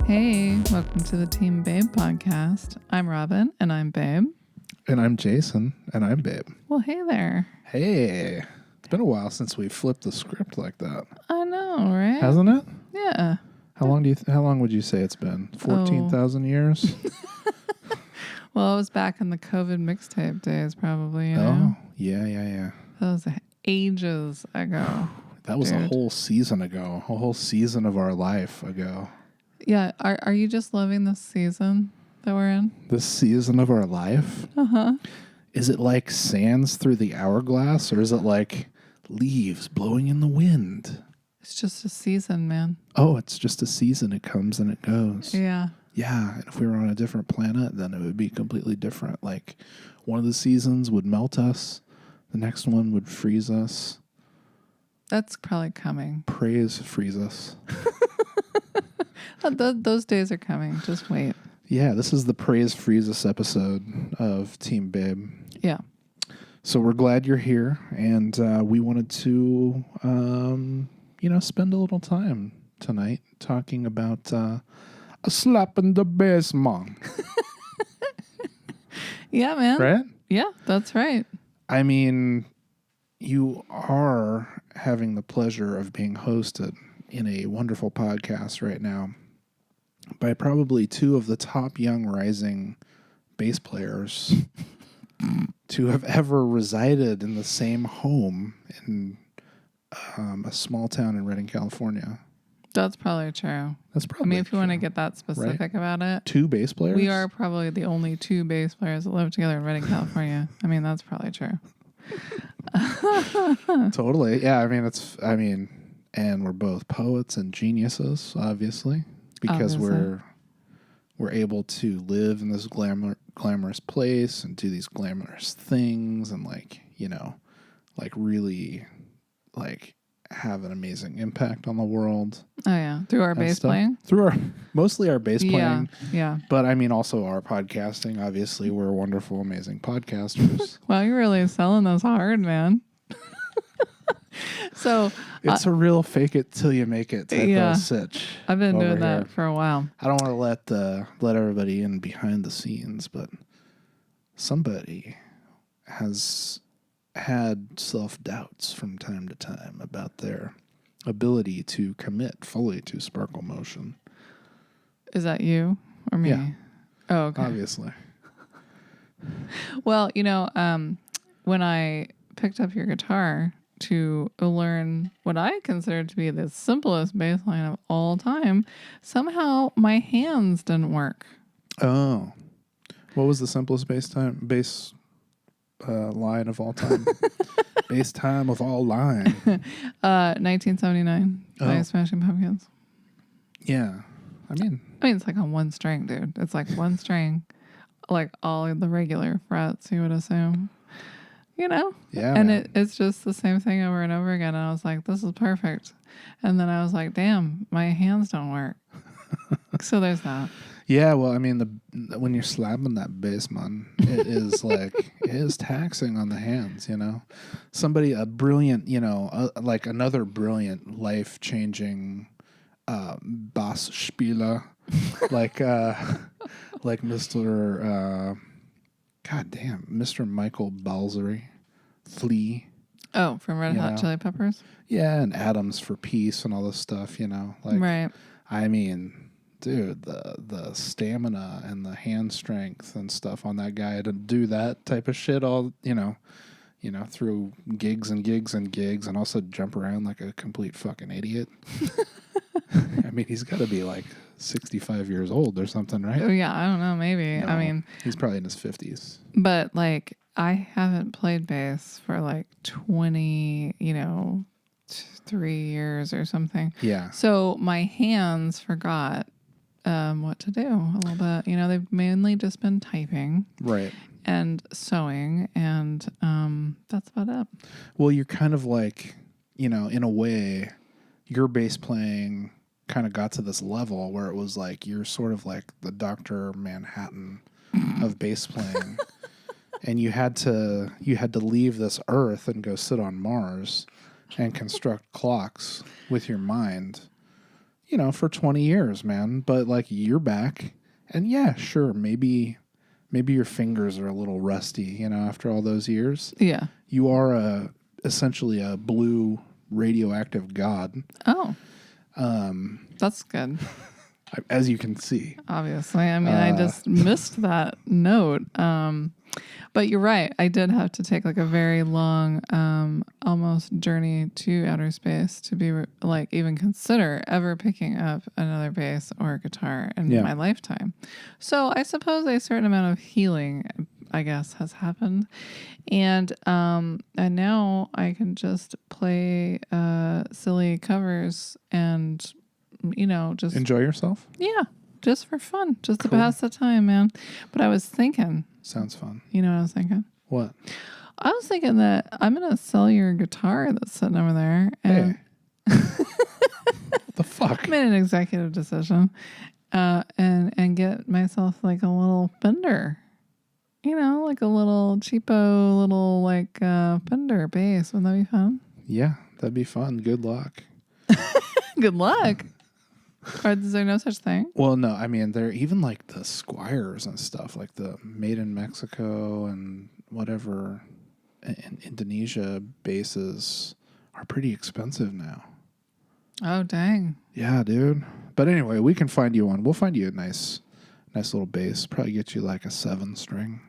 Hey, welcome to the Team Babe podcast. I'm Robin, and I'm Babe. And I'm Jason, and I'm Babe. Well, hey there. Hey, it's been a while since we flipped the script like that. I know, right? Hasn't it? Yeah. How long would you say it's been? 14,000 years? Well, it was back in the COVID mixtape days, probably, you know? Oh, yeah. That was ages ago. That was a whole season ago. A whole season of our life ago. Yeah. Are you just loving this season that we're in? This season of our life? Uh-huh. Is it like sands through the hourglass, or is it like leaves blowing in the wind? It's just a season, man. Oh, it's just a season. It comes and it goes. Yeah. Yeah, and if we were on a different planet, then it would be completely different. Like, one of the seasons would melt us, the next one would freeze us. That's probably coming. Freeze us. Those days are coming. Just wait. Yeah, this is the freeze us episode of Team Babe. Yeah. So we're glad you're here, and we wanted to, spend a little time tonight talking about a slap in the bass, mom. Yeah, man. Right? Yeah, that's right. I mean, you are having the pleasure of being hosted in a wonderful podcast right now by probably two of the top young rising bass players to have ever resided in the same home in a small town in Redding, California. That's probably true. That's probably I mean, if you true. want to get that specific Right? about it. Two bass players? We are probably the only two bass players that live together in Redding, California. I mean, that's probably true. Totally. Yeah, and we're both poets and geniuses, obviously, because we're able to live in this glamorous place and do these glamorous things and really have an amazing impact on the world. Oh yeah, through our bass playing. Through mostly our bass playing. Yeah. But I mean also our podcasting. Obviously, we're wonderful, amazing podcasters. Wow, you're really selling those hard, man. So it's a real fake it till you make it type of sitch. I've been doing that here for a while. I don't want to let everybody in behind the scenes, but somebody has had self-doubts from time to time about their ability to commit fully to sparkle motion. Is that you or me? Yeah. Oh, okay. Obviously. Well, when I picked up your guitar to learn what I consider to be the simplest bass line of all time, somehow my hands didn't work. Oh. What was the simplest bass line of all time? Bass time of all line. 1979 by Smashing Pumpkins. Yeah. I mean, it's like on one string, dude. It's like one string, like all of the regular frets, you would assume. Yeah. And it's just the same thing over and over again. And I was like, this is perfect. And then I was like, damn, my hands don't work. So there's that. Yeah, well, I mean, when you're slapping that bass, man, it is it is taxing on the hands, Somebody, a brilliant, another brilliant, life-changing bass spieler, like Mr. Mr. Michael Balzery, Flea. Oh, from Red Hot Chili Peppers? Yeah, and Atoms for Peace and all this stuff, Right. I mean, dude, the stamina and the hand strength and stuff on that guy to do that type of shit all, through gigs and gigs and gigs and also jump around like a complete fucking idiot. I mean, he's got to be like 65 years old or something, right? Oh, yeah, I don't know, maybe. No, he's probably in his 50s. But, I haven't played bass for 20, 3 years or something. Yeah. So my hands forgot what to do a little bit. They've mainly just been typing. Right. And sewing, and that's about it. Well, you're kind of in a way, your bass playing kind of got to this level where it was you're sort of like the Dr. Manhattan of bass playing. And you had to leave this earth and go sit on Mars and construct clocks with your mind, for 20 years, man. But like you're back, and yeah, sure, maybe your fingers are a little rusty, after all those years. Yeah. You are essentially a blue radioactive god. Oh. That's good. As you can see. Obviously. I mean, I just missed that note. But you're right. I did have to take like a very long, almost journey to outer space to be like even consider ever picking up another bass or guitar in my lifetime. So I suppose a certain amount of healing, I guess, has happened, and now I can just play silly covers and just enjoy yourself. Yeah, just for fun, just to pass the time, man. But I was thinking. Sounds fun. You know what I was thinking? What? I was thinking that I'm going to sell your guitar that's sitting over there. And what the fuck? I made an executive decision and get myself like a little Fender. Like a little cheapo little like Fender bass. Wouldn't that be fun? Yeah, that'd be fun. Good luck. Good luck. Or is there no such thing? Well, no. I mean, they're even like the Squires and stuff, like the made in Mexico and whatever in Indonesia bases are pretty expensive now. Oh, dang. Yeah, dude. But anyway, we can find you one. We'll find you a nice little bass. Probably get you like a 7-string.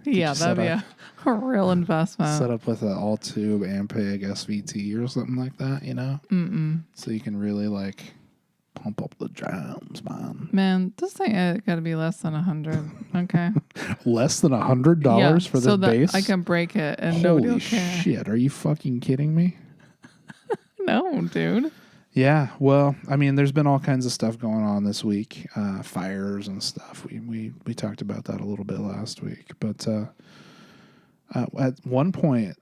Yeah, that'd be a real investment. Set up with an all-tube Ampeg SVT or something like that, So you can really like pump up the drums, man. Man, this thing got to be less than $100. Okay. Less than $100 for this bass? I can break it and nobody will care. Holy shit! Are you fucking kidding me? No, dude. Yeah, well, I mean, there's been all kinds of stuff going on this week, fires and stuff. We talked about that a little bit last week, but at one point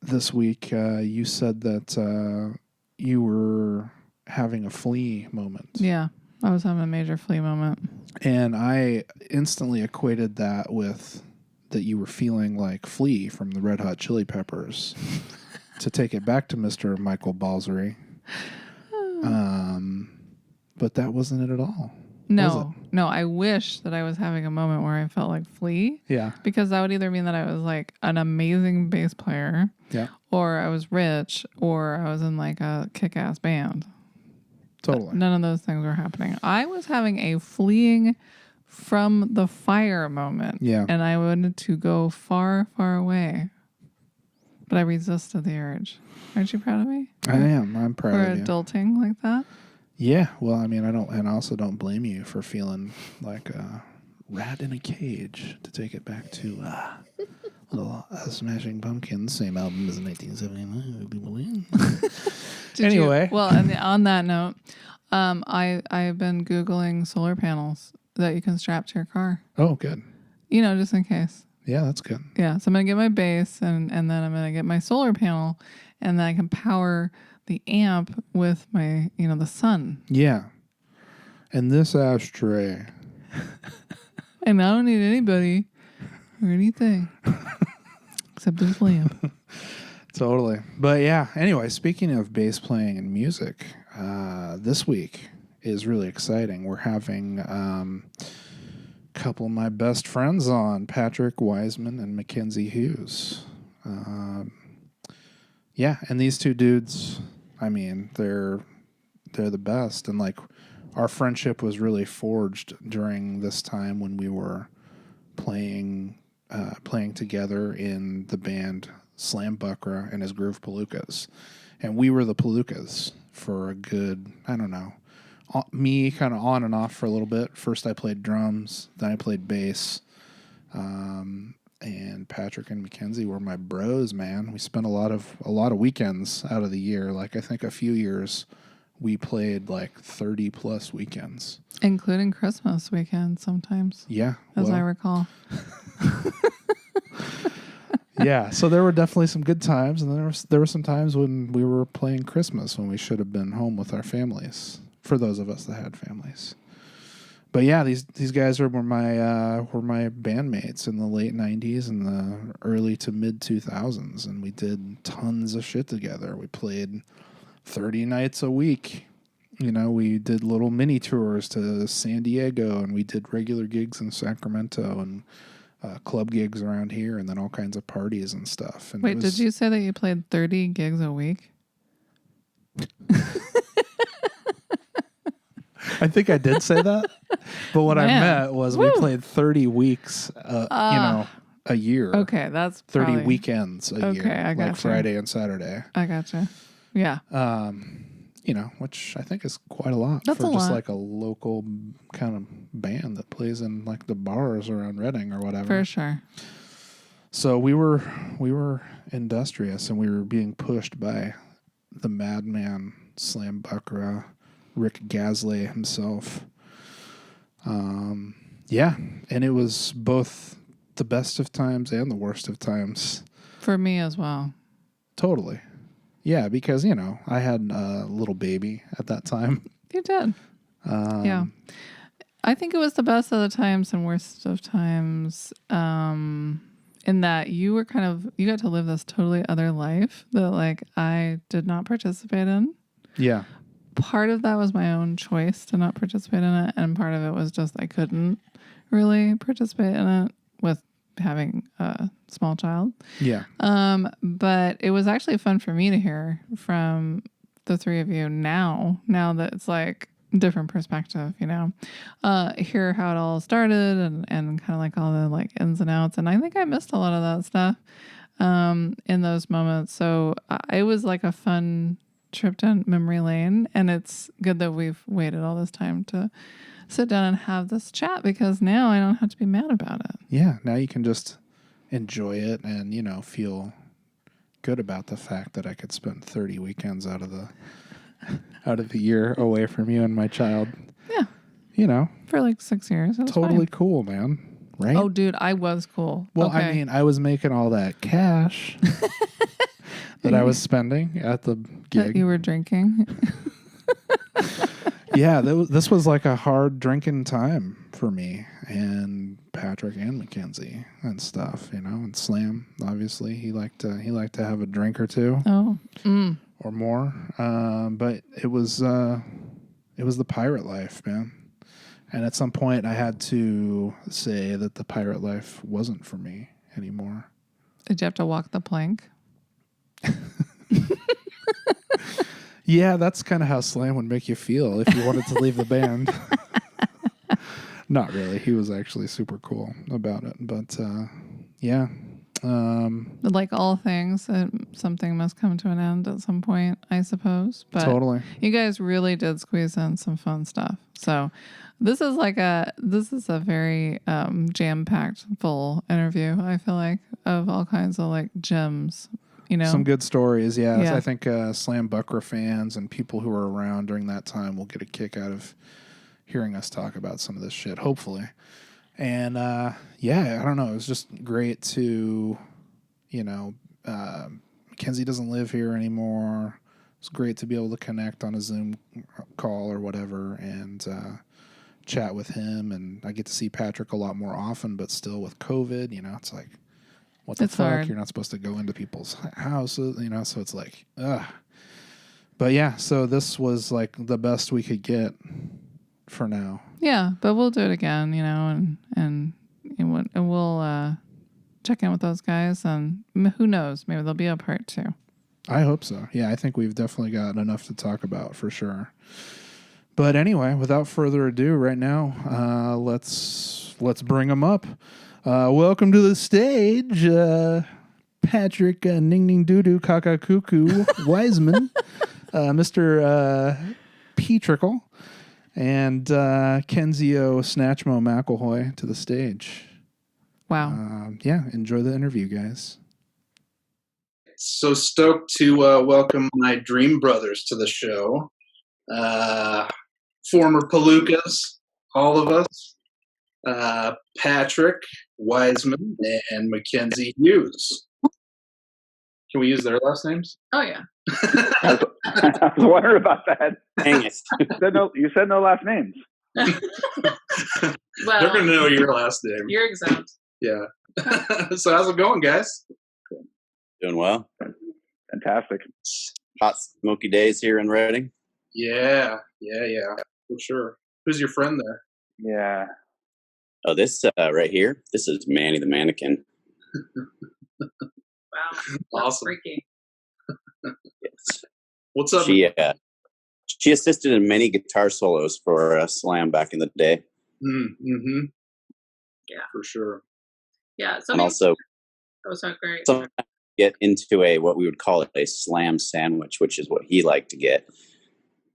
this week, you said that you were having a Flea moment. Yeah, I was having a major Flea moment, and I instantly equated that with that you were feeling like Flea from the Red Hot Chili Peppers. To take it back to Mr. Michael Balzery. But that wasn't it at all. No, I wish that I was having a moment where I felt like Flea. Yeah. Because that would either mean that I was like an amazing bass player. Yeah. Or I was rich, or I was in like a kick-ass band. Totally. None of those things were happening. I was having a fleeing from the fire moment. Yeah. And I wanted to go far, far away. But I resisted the urge. Aren't you proud of me? I am. I'm proud of you. For adulting like that? Yeah. Well, I mean, I also don't blame you for feeling like a rat in a cage, to take it back to little Smashing Pumpkins, same album as in 1979. Anyway. And on that note, I've been Googling solar panels that you can strap to your car. Oh, good. Just in case. Yeah, that's good. Yeah, so I'm going to get my bass, and then I'm going to get my solar panel, and then I can power the amp with my, the sun. Yeah. And this ashtray. And I don't need anybody or anything except this lamp. Totally. But yeah, anyway, speaking of bass playing and music, this week is really exciting. We're having couple of my best friends on, Patrick Wiseman and MacKenzie Hughes. Yeah, and these two dudes, I mean, they're the best, and like our friendship was really forged during this time when we were playing together in the band Slam Buckra and his Groove Palookas, and we were the Palookas for a good, I don't know, me kind of on and off for a little bit. First I played drums, then I played bass, and Patrick and MacKenzie were my bros, man. We spent a lot of weekends out of the year. Like I think a few years we played like 30 plus weekends, including Christmas weekends sometimes. Yeah, as I recall. Yeah, so there were definitely some good times, and there were some times when we were playing Christmas when we should have been home with our families. For those of us that had families. But yeah, these guys were my bandmates in the late 90s and the early to mid 2000s, and we did tons of shit together. We played 30 nights a week. You know, we did little mini tours to San Diego, and we did regular gigs in Sacramento and club gigs around here, and then all kinds of parties and stuff. And wait, did you say that you played 30 gigs a week? I think I did say that, but what I meant was we played 30 weeks, a year. Okay, that's 30 weekends a year, I gotcha. Like Friday and Saturday. I gotcha. Yeah. You know, which I think is quite a lot that's for just like a local kind of band that plays in like the bars around Reading or whatever. For sure. So we were industrious, and we were being pushed by the madman Slam Buckra, Rick Gasley himself. Yeah, and it was both the best of times and the worst of times. For me as well. Totally. Yeah, because, you know, I had a little baby at that time. You did. Yeah. I think it was the best of the times and worst of times, in that you got to live this totally other life that, like, I did not participate in. Yeah. Part of that was my own choice to not participate in it, and part of it was just I couldn't really participate in it with having a small child. Yeah. But it was actually fun for me to hear from the three of you now that it's like different perspective, you know, hear how it all started and kind of like all the like ins and outs. And I think I missed a lot of that stuff, in those moments. So it was like a fun trip down memory lane, and it's good that we've waited all this time to sit down and have this chat, because now I don't have to be mad about it. Yeah, now you can just enjoy it and, you know, feel good about the fact that I could spend 30 weekends out of the year away from you and my child. Yeah. You know. For like 6 years. Totally cool, man. Right? Oh, dude, I was cool. Well, okay. I mean, I was making all that cash that I was spending at the gig. That you were drinking. Yeah, this was like a hard drinking time for me and Patrick and MacKenzie and stuff, you know, and Slam, obviously. He liked to have a drink or two. Oh. Or more. But it was the pirate life, man. And at some point I had to say that the pirate life wasn't for me anymore. Did you have to walk the plank? Yeah, that's kind of how Slam would make you feel if you wanted to leave the band. Not really. He was actually super cool about it. But, yeah. Like all things, something must come to an end at some point, I suppose. But totally. You guys really did squeeze in some fun stuff. So this is a very jam-packed full interview, I feel like, of all kinds of like gems. You know? Some good stories, yeah. I think Slam Buckra fans and people who were around during that time will get a kick out of hearing us talk about some of this shit, hopefully. And, yeah, I don't know. It was just great to, you know, MacKenzie doesn't live here anymore. It's great to be able to connect on a Zoom call or whatever and chat with him. And I get to see Patrick a lot more often, but still with COVID, you know, it's like, what the fuck? Hard. You're not supposed to go into people's houses, you know, so it's like, ugh. But yeah, so this was like the best we could get for now. Yeah, but we'll do it again, you know, and we'll check in with those guys, and who knows, maybe there'll be a part 2. I hope so. Yeah, I think we've definitely got enough to talk about for sure. But anyway, without further ado, right now, let's bring them up. Welcome to the stage, Patrick Ning Ning Doo Doo Kaka Cuckoo Wiseman, Mr. P. Trickle, and Kenzio Snatchmo McElhoy to the stage. Wow. Yeah, enjoy the interview, guys. So stoked to welcome my dream brothers to the show. Former Palookas, all of us. Patrick Wiseman and MacKenzie Hughes. Can we use their last names? Oh, yeah. I was wondering about that. Dang it. You said no last names. Well, they're going to know your last name. You're exempt. Yeah. So how's it going, guys? Doing well. Fantastic. hot smoky days here in Reading. Yeah, for sure. Who's your friend there? Yeah. Oh, this right here. This is Manny the mannequin. Wow, that's Awesome. freaky. Yes. What's up? She assisted in many guitar solos for Slam back in the day. Mm-hmm. Yeah, for sure. Yeah, and also, that was so great. Sometimes get into what we would call a slam sandwich, which is what he liked to get.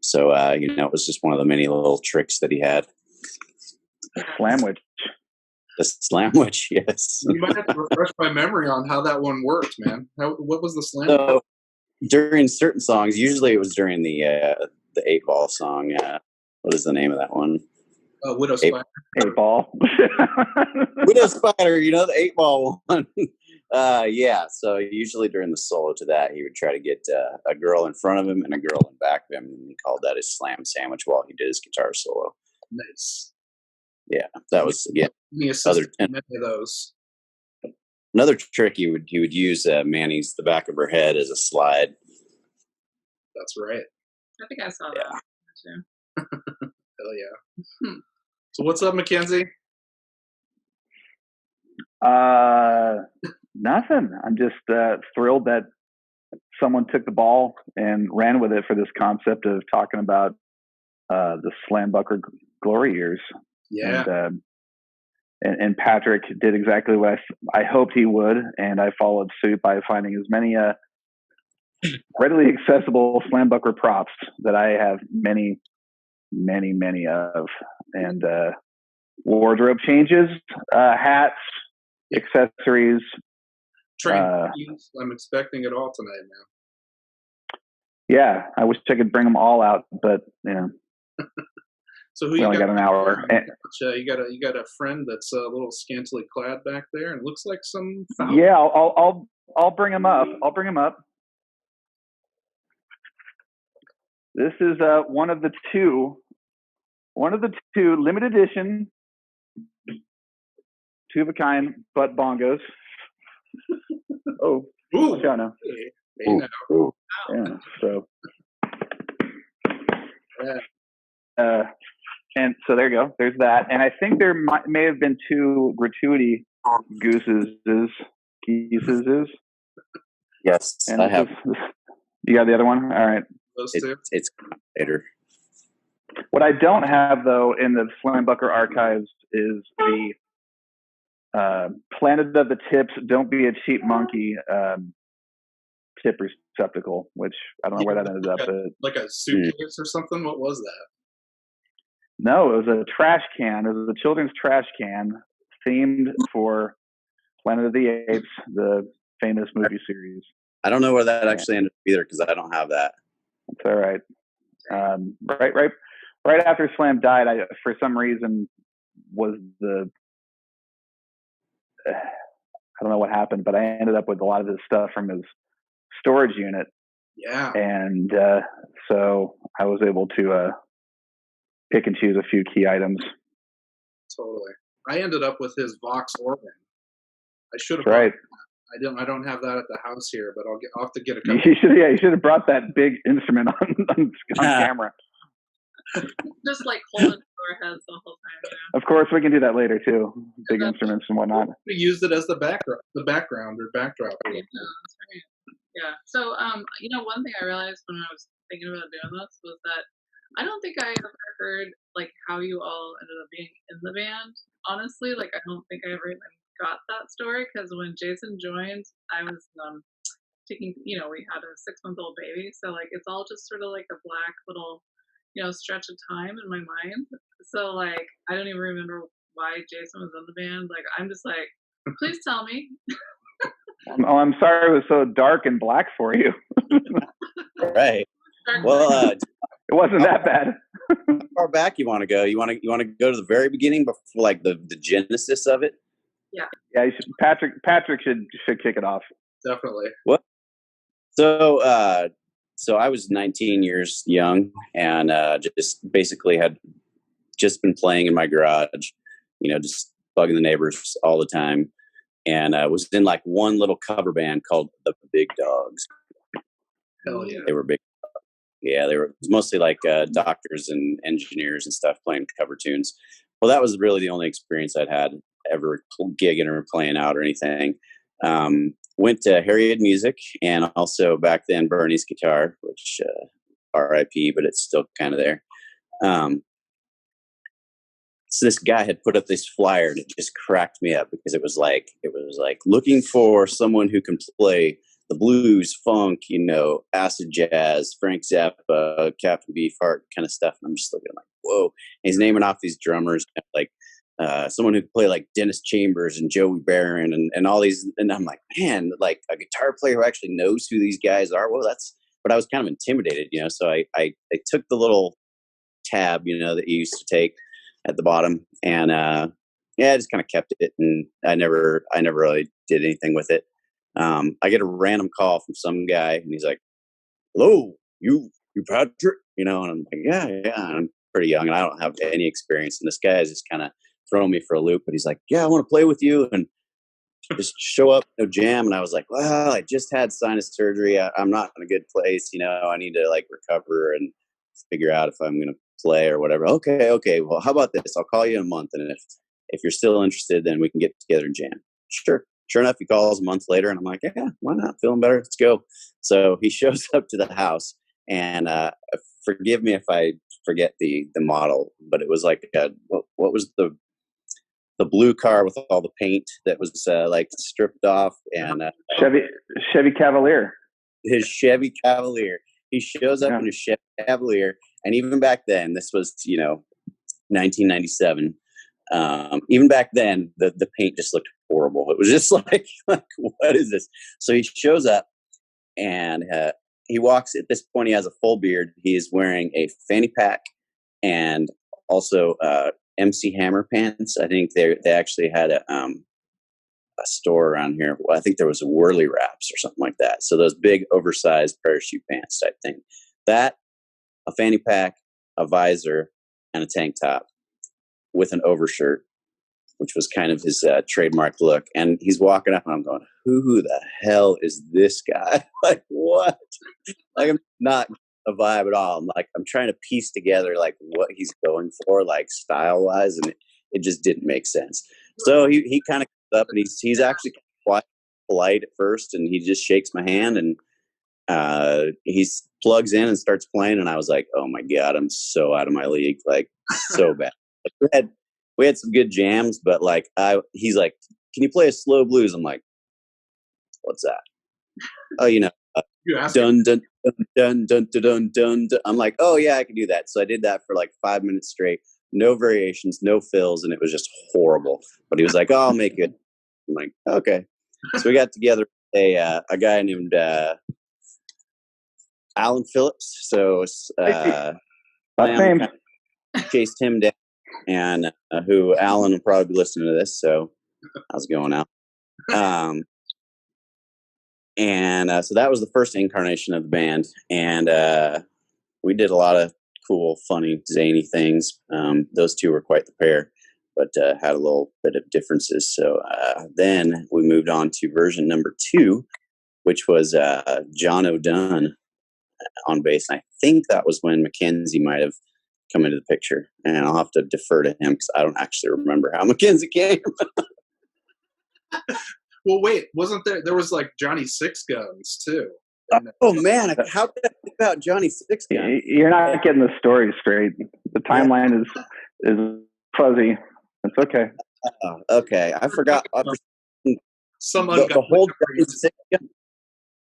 So it was just one of the many little tricks that he had. Slamwich. The slamwich, yes. You might have to refresh my memory on how that one worked, man. What was the slam? So during certain songs, usually it was during the 8-ball song. What is the name of that one? Widow Spider. 8-ball. Widow Spider, the 8-ball one. Yeah, so usually during the solo to that, he would try to get a girl in front of him and a girl in back of him, and he called that his slam sandwich while he did his guitar solo. Nice. Yeah, that was many of those. Another trick he would use Manny's the back of her head as a slide. That's right. I think I saw that too. Hell yeah. So what's up, MacKenzie? Nothing. I'm just thrilled that someone took the ball and ran with it for this concept of talking about the Slam Buckra glory years. Yeah. And Patrick did exactly what I hoped he would, and I followed suit by finding as many readily accessible Slam Buckra props that I have many of, and wardrobe changes, hats, accessories. I'm expecting it all tonight, man. Yeah, I wish I could bring them all out, but So who we you only got an hour. You got a friend that's a little scantily clad back there, and it looks like some. Yeah, I'll bring him up. This is one of the two limited edition, 2 of a kind butt bongos. Oh, watch out now. Hey now. Yeah, so. Yeah. And so there you go. There's that. And I think there may have been 2 gratuity geeses. Yes, and I have. You got the other one? All right. It's later. What I don't have, though, in the Slam Buckra archives is the Planet of the Tips, Don't Be a Cheap Monkey tip receptacle, which I don't know where that ended up. But like a suitcase or something? What was that? No, it was a trash can. It was a children's trash can themed for Planet of the Apes, the famous movie series. I don't know where that actually ended up either because I don't have that. That's all right. Right after Slam died, I for some reason was I don't know what happened, but I ended up with a lot of his stuff from his storage unit. Yeah. And so I was able to pick and choose a few key items. Totally. I ended up with his Vox organ. I should have. Right. I don't have that at the house here, but I'll have to get a couple. You should have brought that big instrument on camera. Just like holding our heads the whole time. Yeah. Of course, we can do that later too. Big instruments and whatnot. We used it as the background or backdrop. Yeah, that's right. Yeah. So, one thing I realized when I was thinking about doing this was that I don't think I ever heard like how you all ended up being in the band. Honestly, like I don't think I ever even got that story because when Jason joined, I was taking. We had a 6-month-old baby, so like it's all just sort of like a black little, stretch of time in my mind. So like I don't even remember why Jason was in the band. Like I'm just like, please tell me. Oh, I'm sorry it was so dark and black for you. Right. Well, it wasn't that bad. How far back you want to go? You want to go to the very beginning before like the genesis of it? Yeah. Yeah, Patrick should kick it off. Definitely. What? So I was 19 years young and just basically had just been playing in my garage, just bugging the neighbors all the time. And I was in like one little cover band called the Big Dogs. Hell yeah. They were big. Yeah, they were mostly like doctors and engineers and stuff playing cover tunes. Well, that was really the only experience I'd had ever gigging or playing out or anything. Went to Harriet Music and also back then Bernie's Guitar, which R.I.P., but it's still kind of there. So this guy had put up this flyer and it just cracked me up because it was like looking for someone who can play the blues, funk, acid jazz, Frank Zappa, Captain Beefheart kind of stuff. And I'm just looking like, whoa. And he's naming off these drummers, like someone who could play like Dennis Chambers and Joey Barron and all these. And I'm like, man, like a guitar player who actually knows who these guys are. Well, but I was kind of intimidated, so I took the little tab, that you used to take at the bottom, and I just kind of kept it, and I never really did anything with it. I get a random call from some guy, and he's like, "Hello, you Patrick?" And I'm like, "Yeah." I'm pretty young, and I don't have any experience. And this guy is just kind of throwing me for a loop. But he's like, "Yeah, I want to play with you, and just show up, jam." And I was like, "Well, I just had sinus surgery. I'm not in a good place. I need to like recover and figure out if I'm going to play or whatever." Okay. Well, how about this? I'll call you in a month, and if you're still interested, then we can get together and jam. Sure enough, he calls a month later, and I'm like, yeah, why not? Feeling better. Let's go. So he shows up to the house, and forgive me if I forget the model, but it was like what was the blue car with all the paint that was like stripped off, and Chevy Cavalier. His Chevy Cavalier. He shows up in his Chevy Cavalier, and even back then, this was 1997. Even back then, the paint just looked horrible. It was just like what is this? So he shows up, and he walks. At this point, he has a full beard. He is wearing a fanny pack and also MC Hammer pants. I think they actually had a store around here. Well, I think there was a Whirly Wraps or something like that. So those big oversized parachute pants type thing. That, a fanny pack, a visor, and a tank top with an overshirt, which was kind of his trademark look. And he's walking up, and I'm going, who the hell is this guy? Like, what? Like, I'm not a vibe at all. I'm trying to piece together like what he's going for, like style wise, and it just didn't make sense. So he kind of comes up, and he's actually quite polite at first, and he just shakes my hand, and he plugs in and starts playing, and I was like, oh my God, I'm so out of my league, like so bad. We had some good jams, but like he's like, can you play a slow blues? I'm like, what's that? Oh, dun dun dun dun dun dun dun. I'm like, oh yeah, I can do that. So I did that for like 5 minutes straight, no variations, no fills, and it was just horrible. But he was like, oh, I'll make it. I'm like, okay. So we got together a guy named Alan Phillips. So chased him down, and who Alan will probably be listening to this. So how's it going, Al? So that was the first incarnation of the band, and we did a lot of cool, funny, zany things. Those two were quite the pair, but had a little bit of differences. So then we moved on to version number 2, which was John O'Dunn on bass. And I think that was when MacKenzie might have come into the picture, and I'll have to defer to him because I don't actually remember how MacKenzie came. Well, wait, wasn't there was like Johnny Six Guns too? Oh man, how could I think about Johnny Six Guns? You're not getting the story straight. The timeline is fuzzy. It's okay. Okay, I forgot. The whole Johnny Six Gun.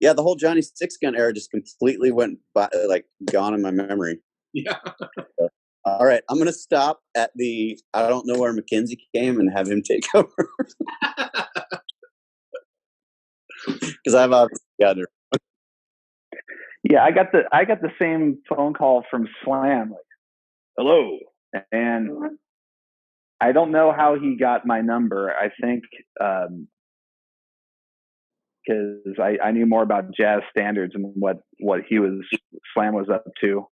Yeah, the whole Johnny Six Gun era just completely went by, like gone in my memory. Yeah. All right, I'm gonna stop at the I don't know where MacKenzie came and have him take over. Because I've obviously got it. Yeah, I got the same phone call from Slam, like, hello, and I don't know how he got my number. I think because I knew more about jazz standards and what Slam was up to,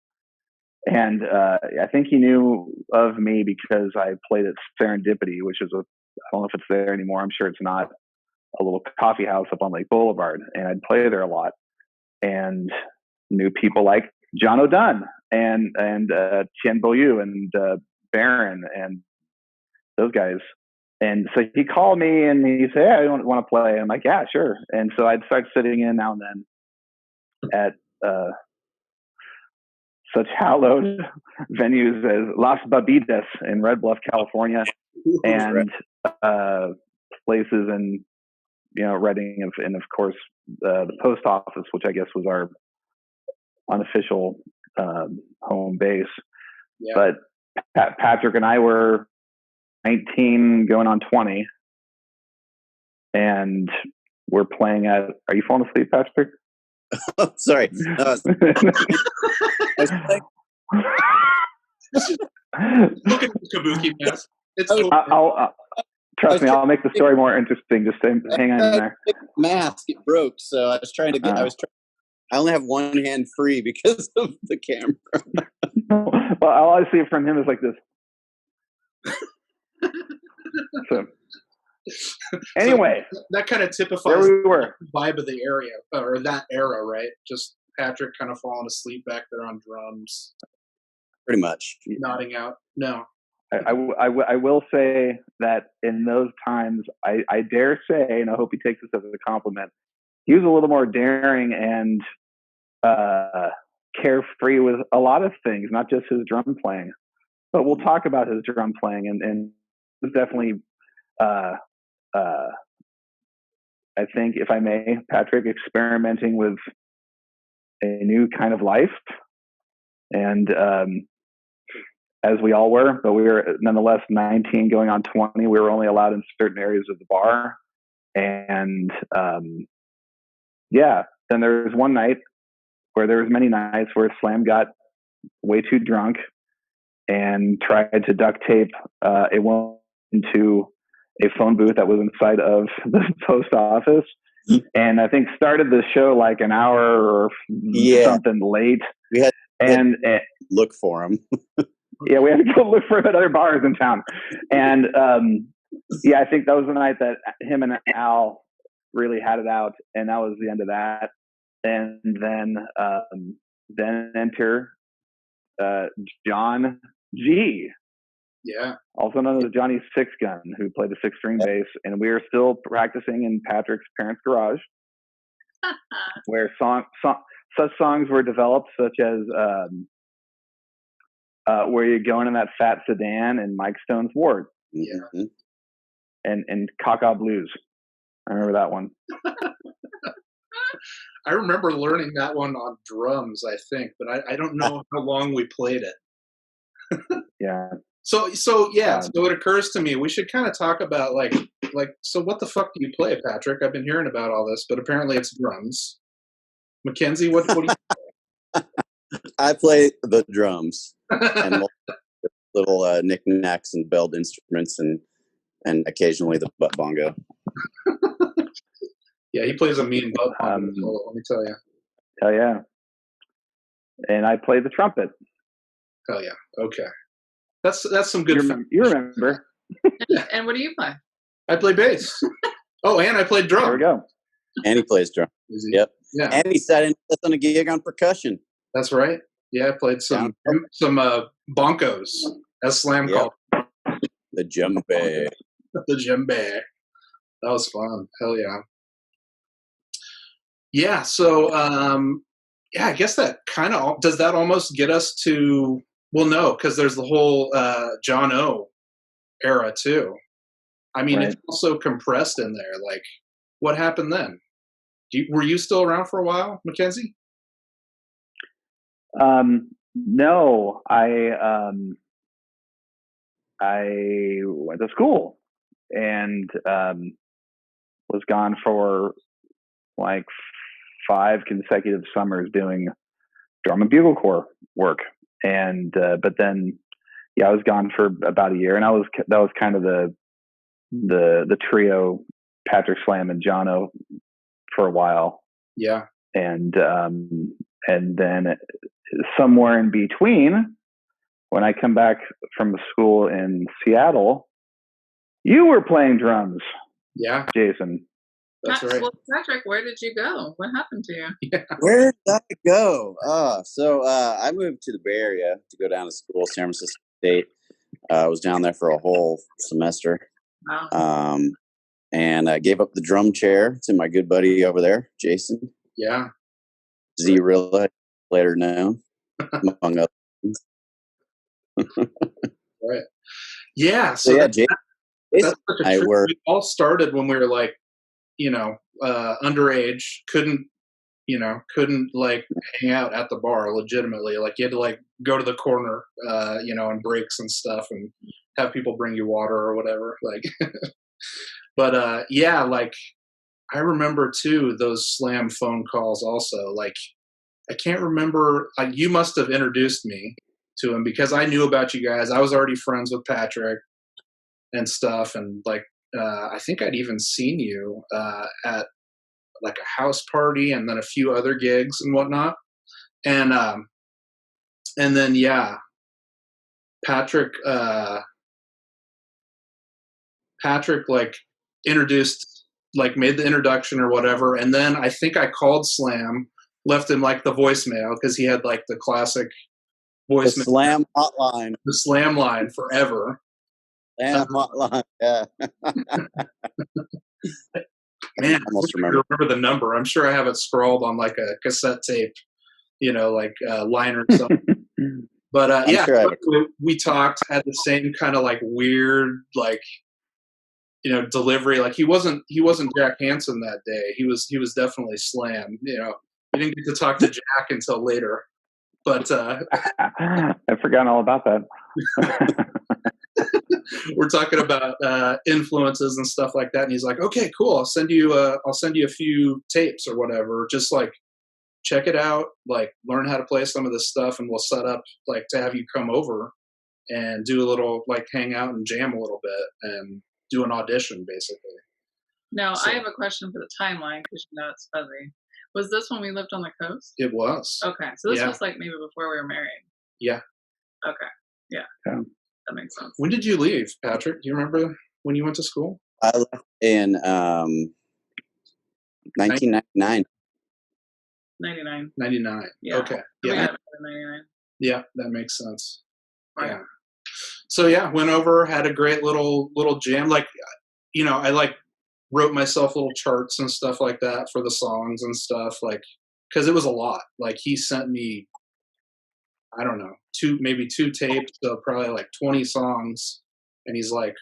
and I think he knew of me because I played at Serendipity, which is I don't know if it's there anymore. I'm sure it's not. A little coffee house up on Lake Boulevard, and I'd play there a lot. And knew people like John O'Dunn and Tien Boyu and Baron and those guys. And so he called me and he said, "Hey, I want to play." I'm like, "Yeah, sure." And so I'd start sitting in now and then at such hallowed venues as Las Babitas in Red Bluff, California, and places in Reading, and of course the post office, which I guess was our unofficial home base. Yeah. But Patrick and I were 19 going on 20, and we're playing at, are you falling asleep, Patrick? Oh, sorry. Look at the kabuki mask. It's trust me, I'll make the story more interesting. Just hang on in there. Mask, it broke, so I was trying to get. I only have one hand free because of the camera. Well, all I see from him is like this. So, anyway, so that kind of typifies the vibe of the area or that era, right? Just Patrick kind of falling asleep back there on drums, pretty much nodding out. No, I will say that in those times, I dare say, and I hope he takes this as a compliment, he was a little more daring and carefree with a lot of things, not just his drum playing. But we'll talk about his drum playing, and it was definitely, I think, if I may, Patrick, experimenting with a new kind of life. And as we all were, but we were nonetheless 19 going on 20. We were only allowed in certain areas of the bar. And then there was one night where there was many nights where Slam got way too drunk and tried to duct tape a woman into a phone booth that was inside of the post office. And I think started the show like an hour or something late. We had to look for him. Yeah, we had to go look for him at other bars in town. And I think that was the night that him and Al really had it out, and that was the end of that. And then enter John G. Yeah. Also known as Johnny Six Gun, who played the 6-string bass, and we are still practicing in Patrick's parents' garage, where such songs were developed, such as "Where You Going in That Fat Sedan" and Mike Stone's Ward. Yeah. And Caca Blues. I remember that one. I remember learning that one on drums, I think, but I don't know how long we played it. Yeah. So it occurs to me we should kind of talk about like so what the fuck do you play, Patrick? I've been hearing about all this, but apparently it's drums. MacKenzie, what do you play? I play the drums and little knickknacks and belled instruments and occasionally the butt bongo. Yeah, he plays a mean butt bongo, let me tell you. Hell yeah. And I play the trumpet. Hell yeah. Okay. That's some good. You remember. And what do you play? I play bass. Oh, and I played drum. There we go. And he plays drum. Yep. Yeah. And he sat in on a gig on percussion. That's right. Yeah, I played some bonkos, as Slam called the djembe. The djembe. That was fun. Hell yeah. Yeah. So, I guess that kind of does that almost get us to. Well, no, because there's the whole John O era too. I mean, It's also compressed in there. Like, what happened then? Were you still around for a while, MacKenzie? No, I went to school and was gone for like 5 consecutive summers doing drum and bugle corps work. And but then I was gone for about a year, and that was kind of the trio, Patrick, Slam, and Jono, for a while. Yeah. And then somewhere in between, when I come back from school in Seattle, you were playing drums. Yeah. Jason. That's right. Well, Patrick, where did you go? What happened to you? Yeah. Where did I go? So I moved to the Bay Area to go down to school, San Francisco State. I was down there for a whole semester. Wow. And I gave up the drum chair to my good buddy over there, Jason. Yeah. Z-Rilla, later known, among other things. Right. Yeah. So yeah, Jason, we all started when we were like, underage, couldn't like hang out at the bar legitimately. Like you had to like go to the corner, and breaks and stuff and have people bring you water or whatever. Like, but yeah, like I remember too, those Slam phone calls also. Like, I can't remember, like you must have introduced me to him because I knew about you guys. I was already friends with Patrick and stuff. And like, I think I'd even seen you at like a house party and then a few other gigs and whatnot. And then, yeah, Patrick like introduced, like made the introduction or whatever. And then I think I called Slam, left him like the voicemail because he had like the classic voicemail. The Slam hotline. The Slam line forever. Slam hotline, yeah. Man, I almost remember the number. I'm sure I have it scrawled on like a cassette tape, like a line or something. But yeah, sure we talked, had the same kind of like weird, like, delivery. Like he wasn't Jack Hansen that day. He was definitely Slam. We didn't get to talk to Jack until later. But I've forgotten all about that. We're talking about influences and stuff like that, and he's like, "Okay, cool. I'll send you a few tapes or whatever. Just like check it out, like learn how to play some of this stuff, and we'll set up like to have you come over and do a little like hang out and jam a little bit and do an audition, basically." Now, I have a question for the timeline because it's fuzzy. Was this when we lived on the coast? It was. Okay, so this was like maybe before we were married. Yeah. Okay. Yeah. That makes sense. When did you leave, Patrick? Do you remember when you went to school? I left in 1999. 99. Yeah. Okay. Yeah. 99. Yeah, that makes sense. Right. Yeah. So yeah, went over, had a great little jam. Like, I like wrote myself little charts and stuff like that for the songs and stuff, like, because it was a lot. Like he sent me, I don't know, maybe two tapes, so probably like 20 songs, and he's like,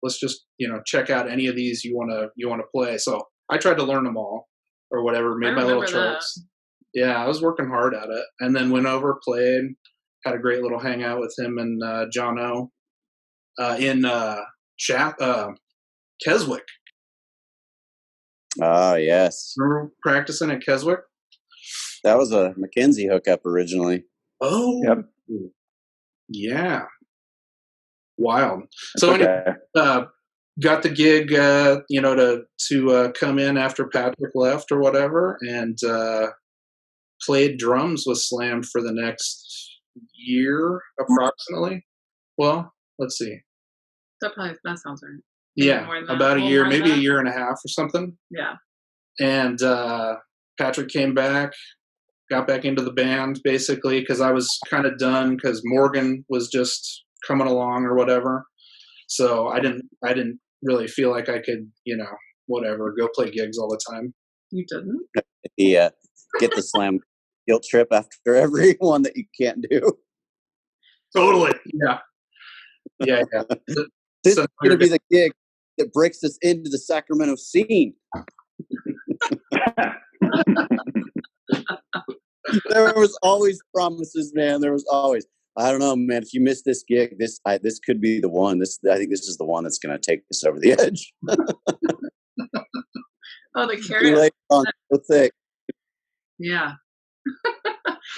let's just check out any of these you want to play. So I tried to learn them all or whatever, made my little charts. Yeah, I was working hard at it, and then went over, played, had a great little hangout with him and John O in Keswick. Oh, yes. Remember practicing at Keswick? That was a MacKenzie hookup originally. Oh, yep. Yeah. Wild. So anyway, got the gig, to come in after Patrick left or whatever, and played drums with Slam for the next year, approximately. Well, let's see. That sounds right. Yeah, about a year, maybe a year and a half or something. Yeah. And Patrick came back, got back into the band basically because I was kind of done because Morgan was just coming along or whatever. So I didn't really feel like I could, whatever, go play gigs all the time. You didn't? Yeah, get the Slam guilt trip after every one that you can't do. Totally. Yeah. Yeah. This is going to be the gig that breaks us into the Sacramento scene. There was always promises, man. There was always, I don't know, man. If you miss this gig, this could be the one. I think this is the one that's going to take us over the edge. Oh, the carrot. So thick. Yeah.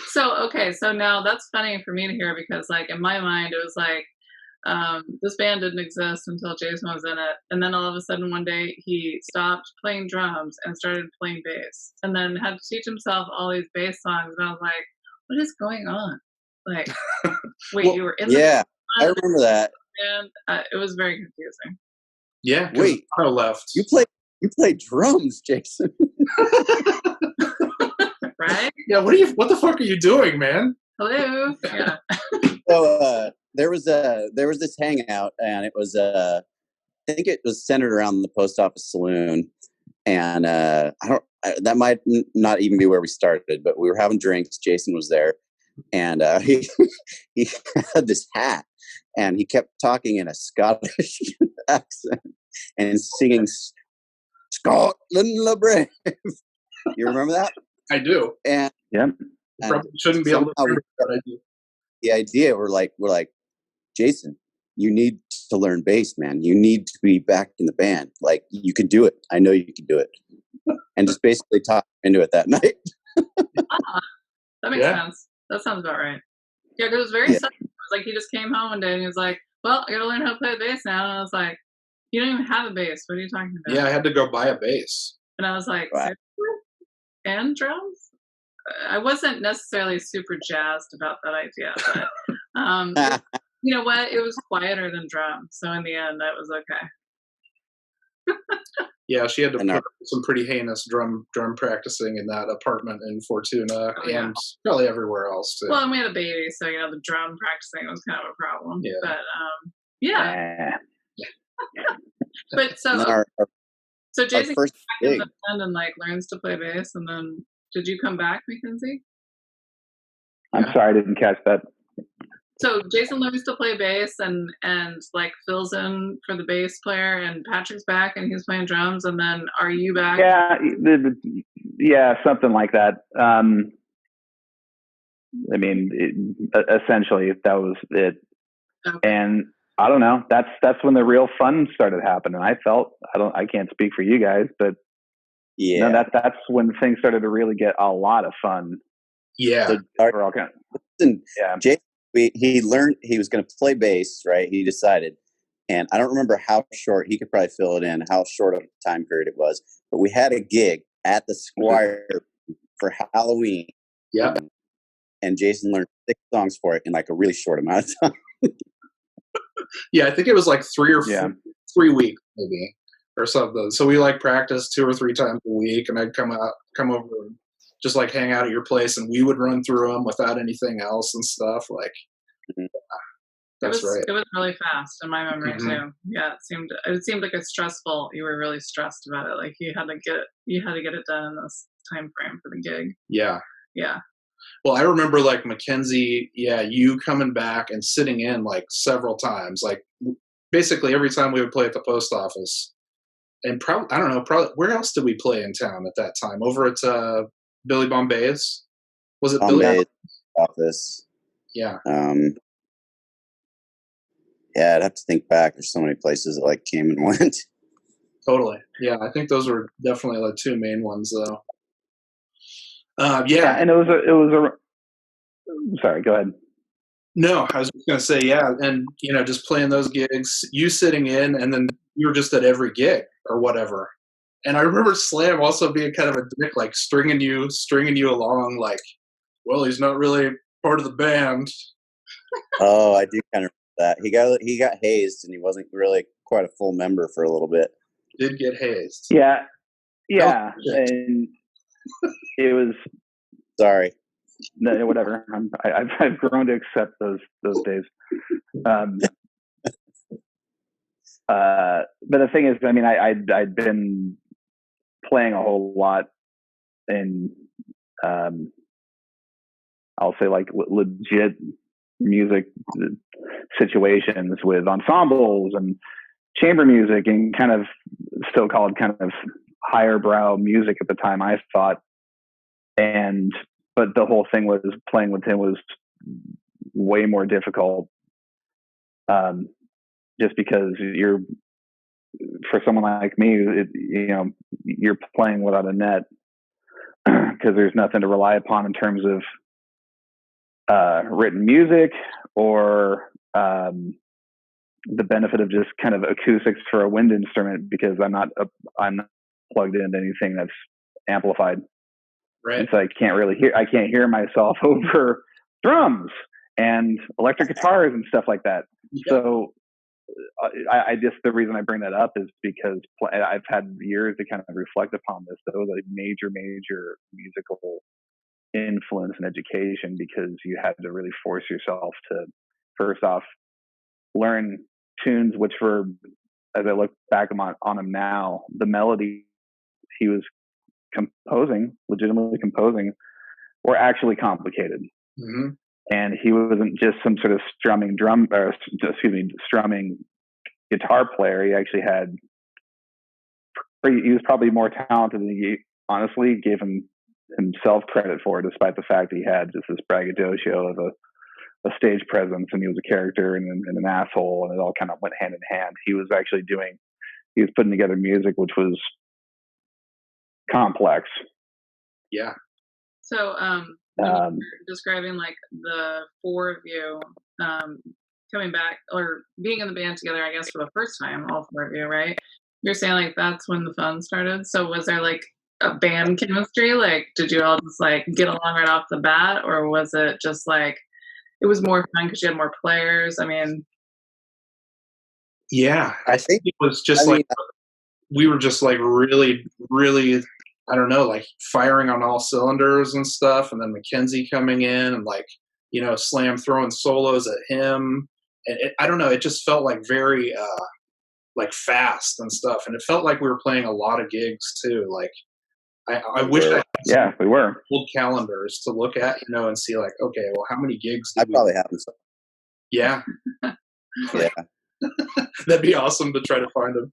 So now that's funny for me to hear because, like, in my mind, it was like this band didn't exist until Jason was in it, and then all of a sudden one day he stopped playing drums and started playing bass, and then had to teach himself all these bass songs. And I was like, "What is going on?" Like, wait, well, you were in the band? I remember that. And it was very confusing. Yeah, wait, I left. You played You play drums, Jason. Right? Yeah. What the fuck are you doing, man? Hello. Yeah. So there was this hangout, and it was I think it was centered around the post office saloon, and that might not even be where we started, but we were having drinks. Jason was there, and he had this hat, and he kept talking in a Scottish accent and singing Scotland la Brave. You remember that? I do. And probably shouldn't be able to remember, but I do. The idea, we're like, Jason, you need to learn bass, man. You need to be back in the band. Like, you can do it. I know you can do it. And just basically talk into it that night. That makes sense. That sounds about right. Yeah, because it was very sudden. It was like he just came home one day and he was like, well, I got to learn how to play the bass now. And I was like, you don't even have a bass. What are you talking about? Yeah, I had to go buy a bass. And I was like, Right. And drums? I wasn't necessarily super jazzed about that idea, but you know what? It was quieter than drums. So in the end, that was okay. Yeah, she had to put some pretty heinous drum practicing in that apartment in Fortuna and probably everywhere else too. Well, and we had a baby, so the drum practicing was kind of a problem. Yeah. But but so Jason comes back in the band and learns to play bass, and then did you come back, MacKenzie? I'm sorry, I didn't catch that. So Jason learns to play bass and fills in for the bass player, and Patrick's back and he's playing drums, and then are you back? Yeah, something like that. I mean, essentially that was it. Okay. And I don't know. That's when the real fun started happening. I can't speak for you guys, but that's when things started to really get a lot of fun. Yeah. So, Jason, he learned he was going to play bass, right? He decided, and I don't remember how short. He could probably fill it in how short of a time period it was. But we had a gig at the Squire for Halloween. Yeah. And Jason learned 6 songs for it in a really short amount of time. Yeah, I think it was 3 or 3 weeks maybe or something. So we practiced 2 or 3 times a week, and I'd come over and just hang out at your place, and we would run through them without anything else and stuff. That's right. It was really fast in my memory too. Yeah, it seemed like it's stressful. You were really stressed about it. You had to get it done in this time frame for the gig. Yeah. Yeah. Well, I remember MacKenzie, you coming back and sitting in several times, basically every time we would play at the post office. And probably where else did we play in town at that time? Over at Billy Bombay's? Was it Bombay's office? Yeah. Yeah, I'd have to think back. There's so many places that came and went. Totally. Yeah, I think those were definitely 2 main ones though. And it was sorry, go ahead. No, I was just going to say, and just playing those gigs, you sitting in, and then you were just at every gig or whatever. And I remember Slam also being kind of a dick, stringing you along, well, he's not really part of the band. Oh, I do kind of remember that. He got hazed, and he wasn't really quite a full member for a little bit. Did get hazed. Yeah, and it was sorry. No, whatever. I've grown to accept those days. But the thing is, I mean, I'd been playing a whole lot in, I'll say legit music situations with ensembles and chamber music, and kind of still called kind of higher brow music at the time, I thought. But the whole thing was playing with him was way more difficult, just because for someone like me, you're playing without a net because there's nothing to rely upon in terms of written music or the benefit of just kind of acoustics for a wind instrument, because I'm not plugged into anything that's amplified. Right. And so I can't hear myself over drums and electric guitars and stuff like that. Yeah. So I just, the reason I bring that up is because I've had years to kind of reflect upon this. That was a major musical influence and education, because you had to really force yourself to, first off, learn tunes which were, as I look back on them now, the melody he was legitimately composing, were actually complicated. Mm-hmm. And he wasn't just some sort of strumming guitar player. He actually he was probably more talented than he honestly gave himself credit for, despite the fact that he had just this braggadocio of a stage presence, and he was a character and an asshole, and it all kind of went hand in hand. He was putting together music which was complex. Yeah. So, when you're describing like the four of you coming back or being in the band together, I guess for the first time, all four of you, right? You're saying like that's when the fun started. So was there like a band chemistry? Like, did you all just like get along right off the bat, or was it just like it was more fun because you had more players? I mean, yeah, I think it was just we were just like really, really, I don't know, like firing on all cylinders and stuff. And then MacKenzie coming in and like, you know, Slam throwing solos at him. And I don't know, it just felt like very like fast and stuff. And it felt like we were playing a lot of gigs too. Like I wish I had we were old calendars to look at, you know, and see like, okay, well, how many gigs I probably have them. Yeah. Yeah. That'd be awesome to try to find them.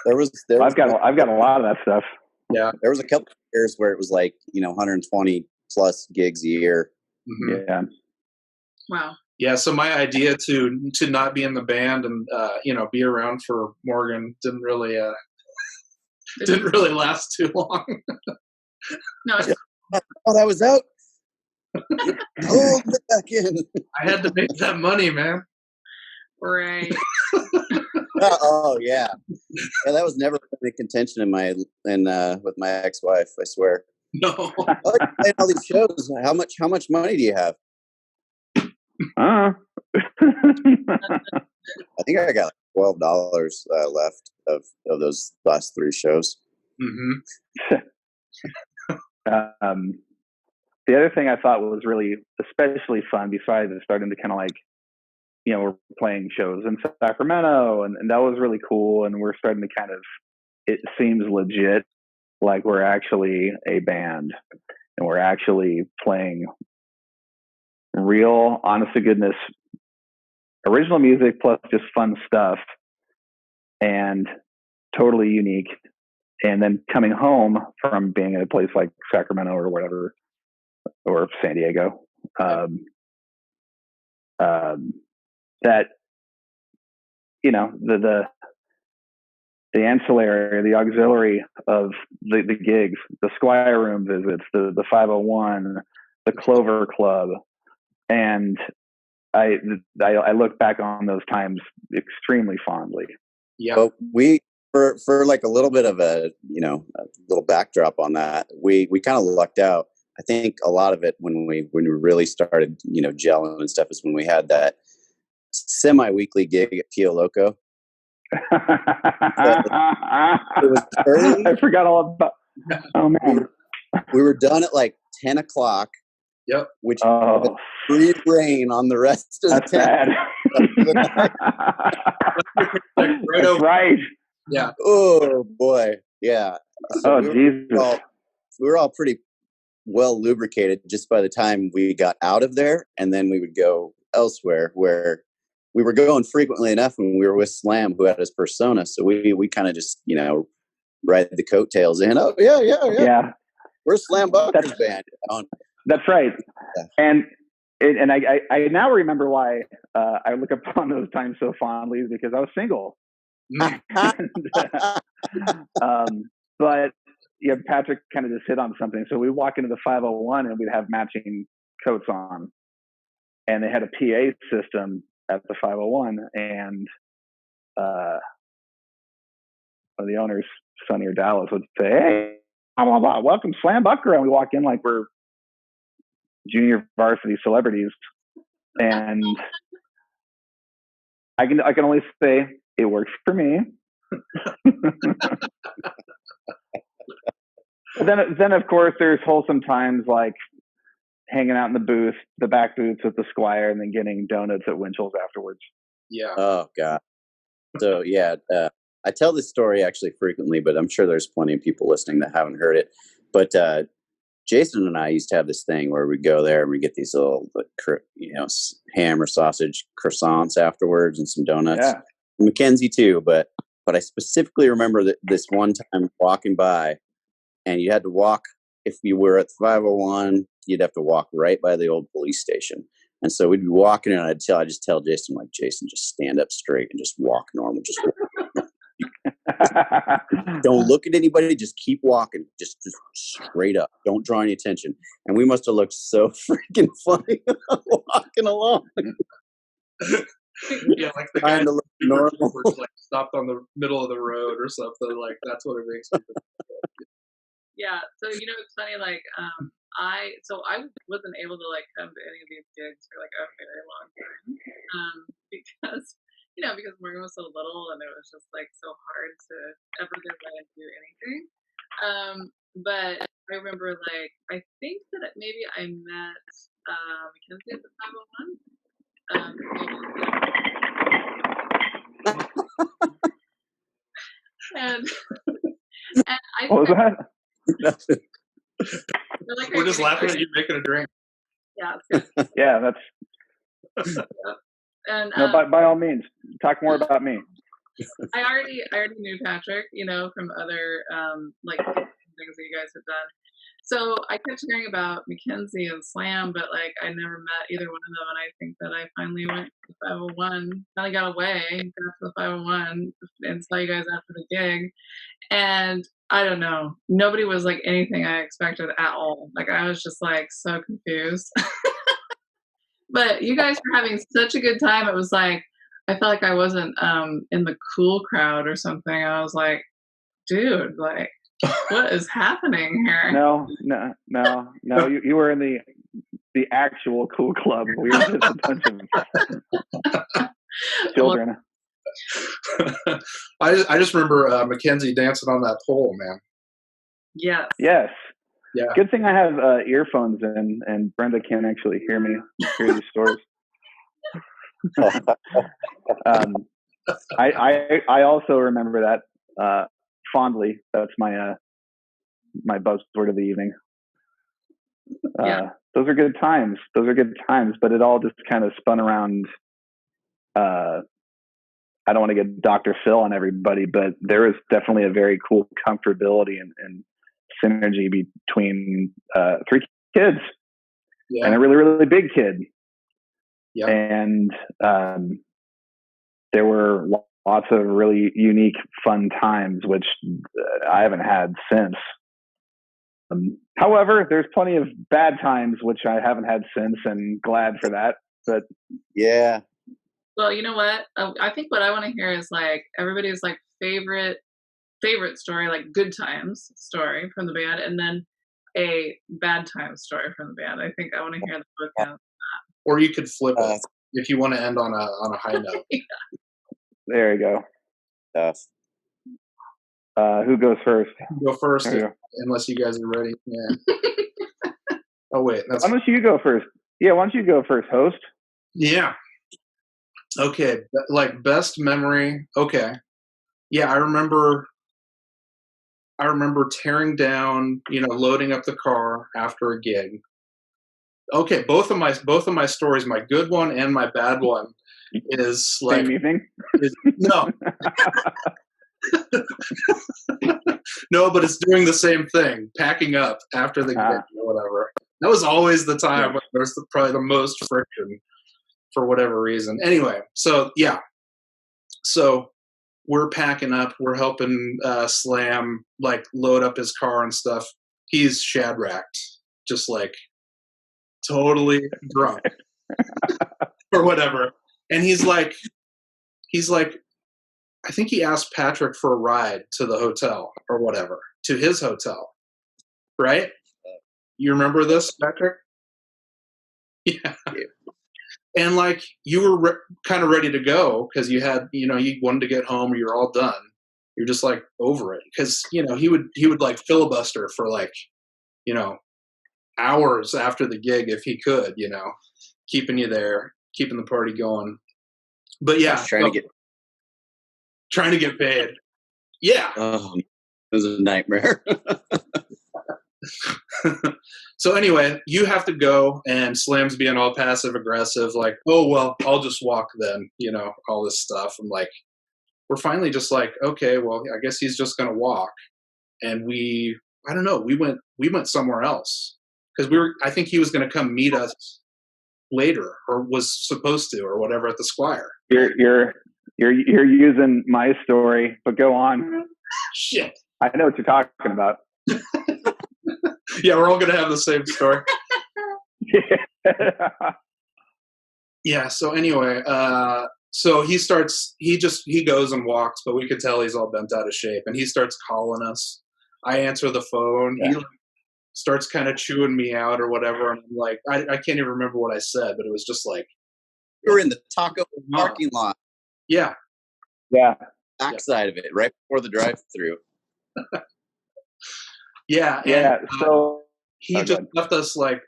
I've got a lot of that stuff. Yeah. There was a couple of years where it was like, you know, 120 plus gigs a year. Mm-hmm. Yeah. Wow. Yeah. So my idea to not be in the band and, you know, be around for Morgan didn't really last too long. No. I thought I was out. Hold me back in. I had to make that money, man. Right. Oh yeah. Yeah, that was never a contention with my ex-wife, I swear. No. I like playing all these shows. How much money do you have? I think I got like $12 left of those last 3 shows. Mm-hmm. The other thing I thought was really especially fun, besides starting to kind of like, you know, we're playing shows in Sacramento, and that was really cool. And we're starting to kind of, it seems legit, like we're actually a band and we're actually playing real, honest to goodness, original music plus just fun stuff and totally unique. And then coming home from being at a place like Sacramento or whatever, or San Diego, that, you know, the ancillary, the auxiliary of the gigs, the Squire Room visits, the 501, the Clover Club, and I look back on those times extremely fondly. Yeah. But we, for like a little bit of a, you know, a little backdrop on that, we kind of lucked out. I think a lot of it when we really started, you know, gelling and stuff is when we had that semi-weekly gig at Pio Loco. It was early. I forgot all about. Oh man, we were done at like 10 o'clock. Yep. Which free rain on the rest of that's the bad. That's right. Yeah. Oh boy. Yeah. So Jesus. We were all pretty well lubricated just by the time we got out of there, and then we would go elsewhere where we were going frequently enough when we were with Slam, who had his persona. So we kind of just, you know, ride the coattails in. Oh yeah. We're Slam Buckra's band. That's right. Yeah. And I now remember why I look upon those times so fondly, is because I was single. But yeah, Patrick kind of just hit on something. So we walk into the 501 and we'd have matching coats on, and they had a PA system at the 501, and one of the owners, Sonny or Dallas, would say, "Hey, blah, blah, blah, welcome Slam Buckra," and we walk in like we're junior varsity celebrities, and I can only say it works for me. Then of course there's wholesome times like hanging out in the back booths with the Squire, and then getting donuts at Winchell's afterwards. Yeah. Oh God. So yeah, I tell this story actually frequently, but I'm sure there's plenty of people listening that haven't heard it. But Jason and I used to have this thing where we'd go there and we get these little, ham or sausage croissants afterwards and some donuts. Yeah. MacKenzie too, but I specifically remember that this one time walking by, and you had to walk. If you were at 501, you'd have to walk right by the old police station. And so we'd be walking, and I'd just tell Jason, like, Jason, just stand up straight and just walk normal. Just walk. Don't look at anybody. Just keep walking. Just straight up. Don't draw any attention. And we must have looked so freaking funny walking along. Yeah, like the guy normal, like stopped on the middle of the road or something. Like that's what it makes me think. Yeah, so it's funny. Like, I wasn't able to like come to any of these gigs for like a very long time, because Morgan was so little, and it was just like so hard to ever get away and do anything. But I remember, like, I think that maybe I met MacKenzie at the 501. And I what was that? Like, we're just laughing at you making a drink. Yeah. Yeah, that's. And no, by all means, talk more about me. I already knew Patrick, from other like things that you guys have done. So I kept hearing about MacKenzie and Slam, but like I never met either one of them. And I think that I finally went to the 501. Finally got away, got to the 501, and saw you guys after the gig. And I don't know, nobody was like anything I expected at all. Like I was just like so confused. But you guys were having such a good time. It was like I felt like I wasn't in the cool crowd or something. I was like, dude, like, what is happening here? No. You were in the actual cool club. We were just a bunch of children. I just remember MacKenzie dancing on that pole, man. Yes. Yes. Yeah. Good thing I have earphones in, and Brenda can't actually hear these stories. I also remember that fondly. That's my my buzzword of the evening. Those are good times. But it all just kind of spun around. I don't want to get Dr. Phil on everybody, but there is definitely a very cool comfortability and synergy between three kids and a really, really big kid. Yeah. And there were lots of really unique, fun times, which I haven't had since. However, there's plenty of bad times, which I haven't had since, and glad for that. But yeah. Well, you know what? I think what I want to hear is like everybody's like favorite story, like good times story from the band, and then a bad time story from the band. I think I want to hear the book. Or you could flip it if you want to end on a high note. Yeah. There you go. Tough. Who goes first? Go first, unless you guys are ready. Yeah. Oh wait, why don't you go first? Yeah, why don't you go first, host? Yeah. Okay, like best memory. Okay. Yeah, I remember tearing down, loading up the car after a gig. Okay, both of my stories, my good one and my bad one, is like same evening. No. No, but it's doing the same thing, packing up after the gig or whatever. That was always the time when there's probably the most friction for whatever reason. Anyway, so yeah. So we're packing up. We're helping Slam like load up his car and stuff. He's shad-racked, just like totally drunk or whatever. And he's like, I think he asked Patrick for a ride to the hotel or whatever, to his hotel, right? You remember this, Patrick? Yeah. And like you were kind of ready to go because you had, you wanted to get home or you're all done. You're just like over it because, he would like filibuster for like, hours after the gig if he could, keeping you there, keeping the party going. But yeah, trying to get paid. Yeah. Oh, it was a nightmare. So anyway, you have to go, and Slam's being all passive aggressive, like, oh well, I'll just walk then, all this stuff. I'm like, we're finally just like, okay, well, I guess he's just gonna walk, and I don't know, we went somewhere else because I think he was gonna come meet us later, or was supposed to, or whatever, at the Squire. You're using my story, but go on. Shit, I know what you're talking about. Yeah, we're all gonna have the same story. Yeah. So anyway, so he goes and walks, but we could tell he's all bent out of shape, and he starts calling us. I answer the phone. Yeah. He starts kind of chewing me out or whatever, and I'm like, I can't even remember what I said, but it was just like, we were in the taco parking lot. Yeah. Yeah. Backside of it, right before the drive-through. Yeah. Yeah. So he just left us like,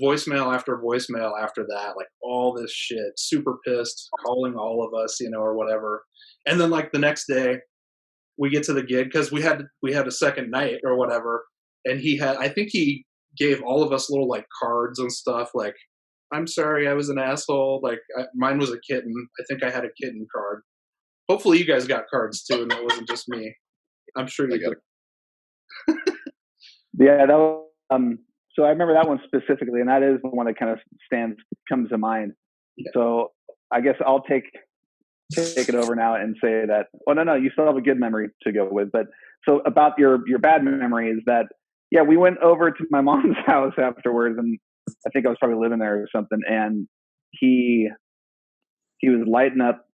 voicemail after voicemail after that, like all this shit, super pissed, calling all of us, or whatever. And then like the next day we get to the gig because we had a second night or whatever. And I think he gave all of us little like cards and stuff. Like, I'm sorry, I was an asshole. Like mine was a kitten. I think I had a kitten card. Hopefully you guys got cards too. And it wasn't just me. I'm sure you got it. Yeah, that was, so I remember that one specifically, and that is the one that kind of comes to mind. Yeah. So I guess I'll take it over now and say that, no, you still have a good memory to go with. But so about your bad memory is that, yeah, we went over to my mom's house afterwards, and I think I was probably living there or something, and he was lighting up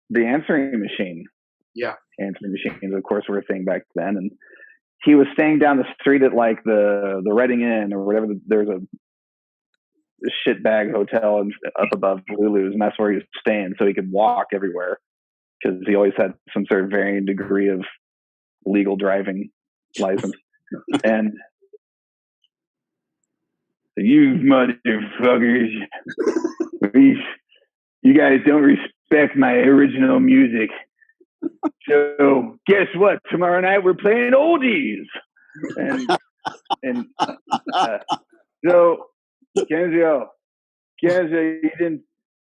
the answering machine. Yeah. Answering machines, of course, were a thing back then, and he was staying down the street at like the Reading Inn or whatever. There's a shitbag hotel up above Lulu's, and that's where he was staying, so he could walk everywhere because he always had some sort of varying degree of legal driving license. And you motherfuckers, you guys don't respect my original music. So guess what? Tomorrow night we're playing oldies, and so Kenzie,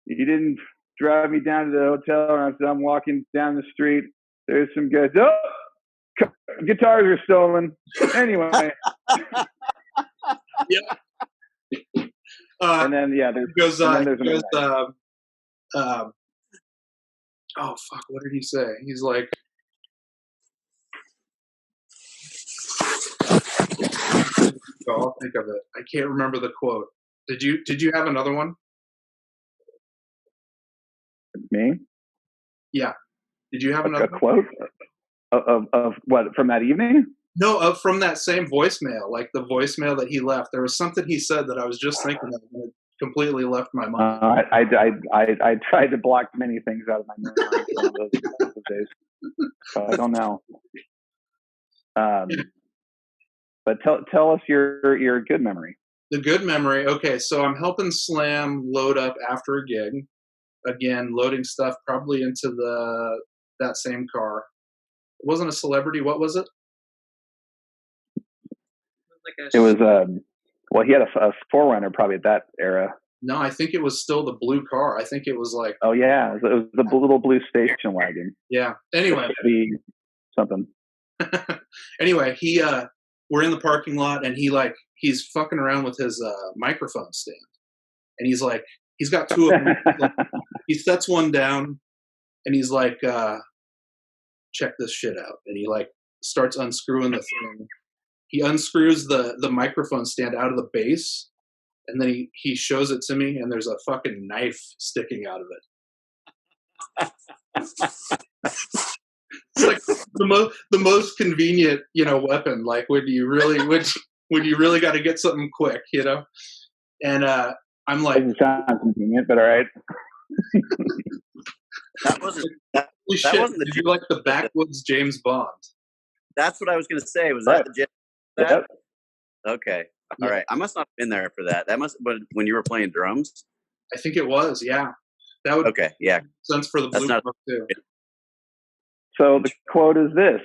you didn't drive me down to the hotel, and I said I'm walking down the street. There's some guys. Oh, guitars are stolen. Anyway. Yeah. And then there's oh fuck, what did he say? He's like, I'll think of it. I can't remember the quote. Did you have another one? Me? Yeah. Did you have another quote of what, from that evening? No, from that same voicemail, like the voicemail that he left. There was something he said that I was just thinking of, and it completely left my mind. I tried to block many things out of my memory those days, so I don't know. But tell us your good memory. The good memory. Okay, so I'm helping Slam load up after a gig. Again, loading stuff probably into that same car. It wasn't a Celebrity. What was it? It was well, he had a Forerunner probably at that era. No, I think it was still the blue car. I think it was like, oh yeah, it was the little blue station wagon. Yeah. Anyway, something. Anyway, we're in the parking lot, and he's fucking around with his microphone stand, and he's got two of them. He sets one down, and he's like, check this shit out, and he starts unscrewing the thing. He unscrews the microphone stand out of the base, and then he shows it to me, and there's a fucking knife sticking out of it. It's like the most convenient, weapon. Like when you really got to get something quick, And I'm like, doesn't sound convenient, but all right. That wasn't that shit, wasn't the did you like the backwoods James Bond? That's what I was going to say. Was Right. that the James? Yep. Okay. All right. I must not have been there for that. That must, but when you were playing drums? I think it was, yeah. That would Okay, yeah. make sense for the blue book too. So the quote is this: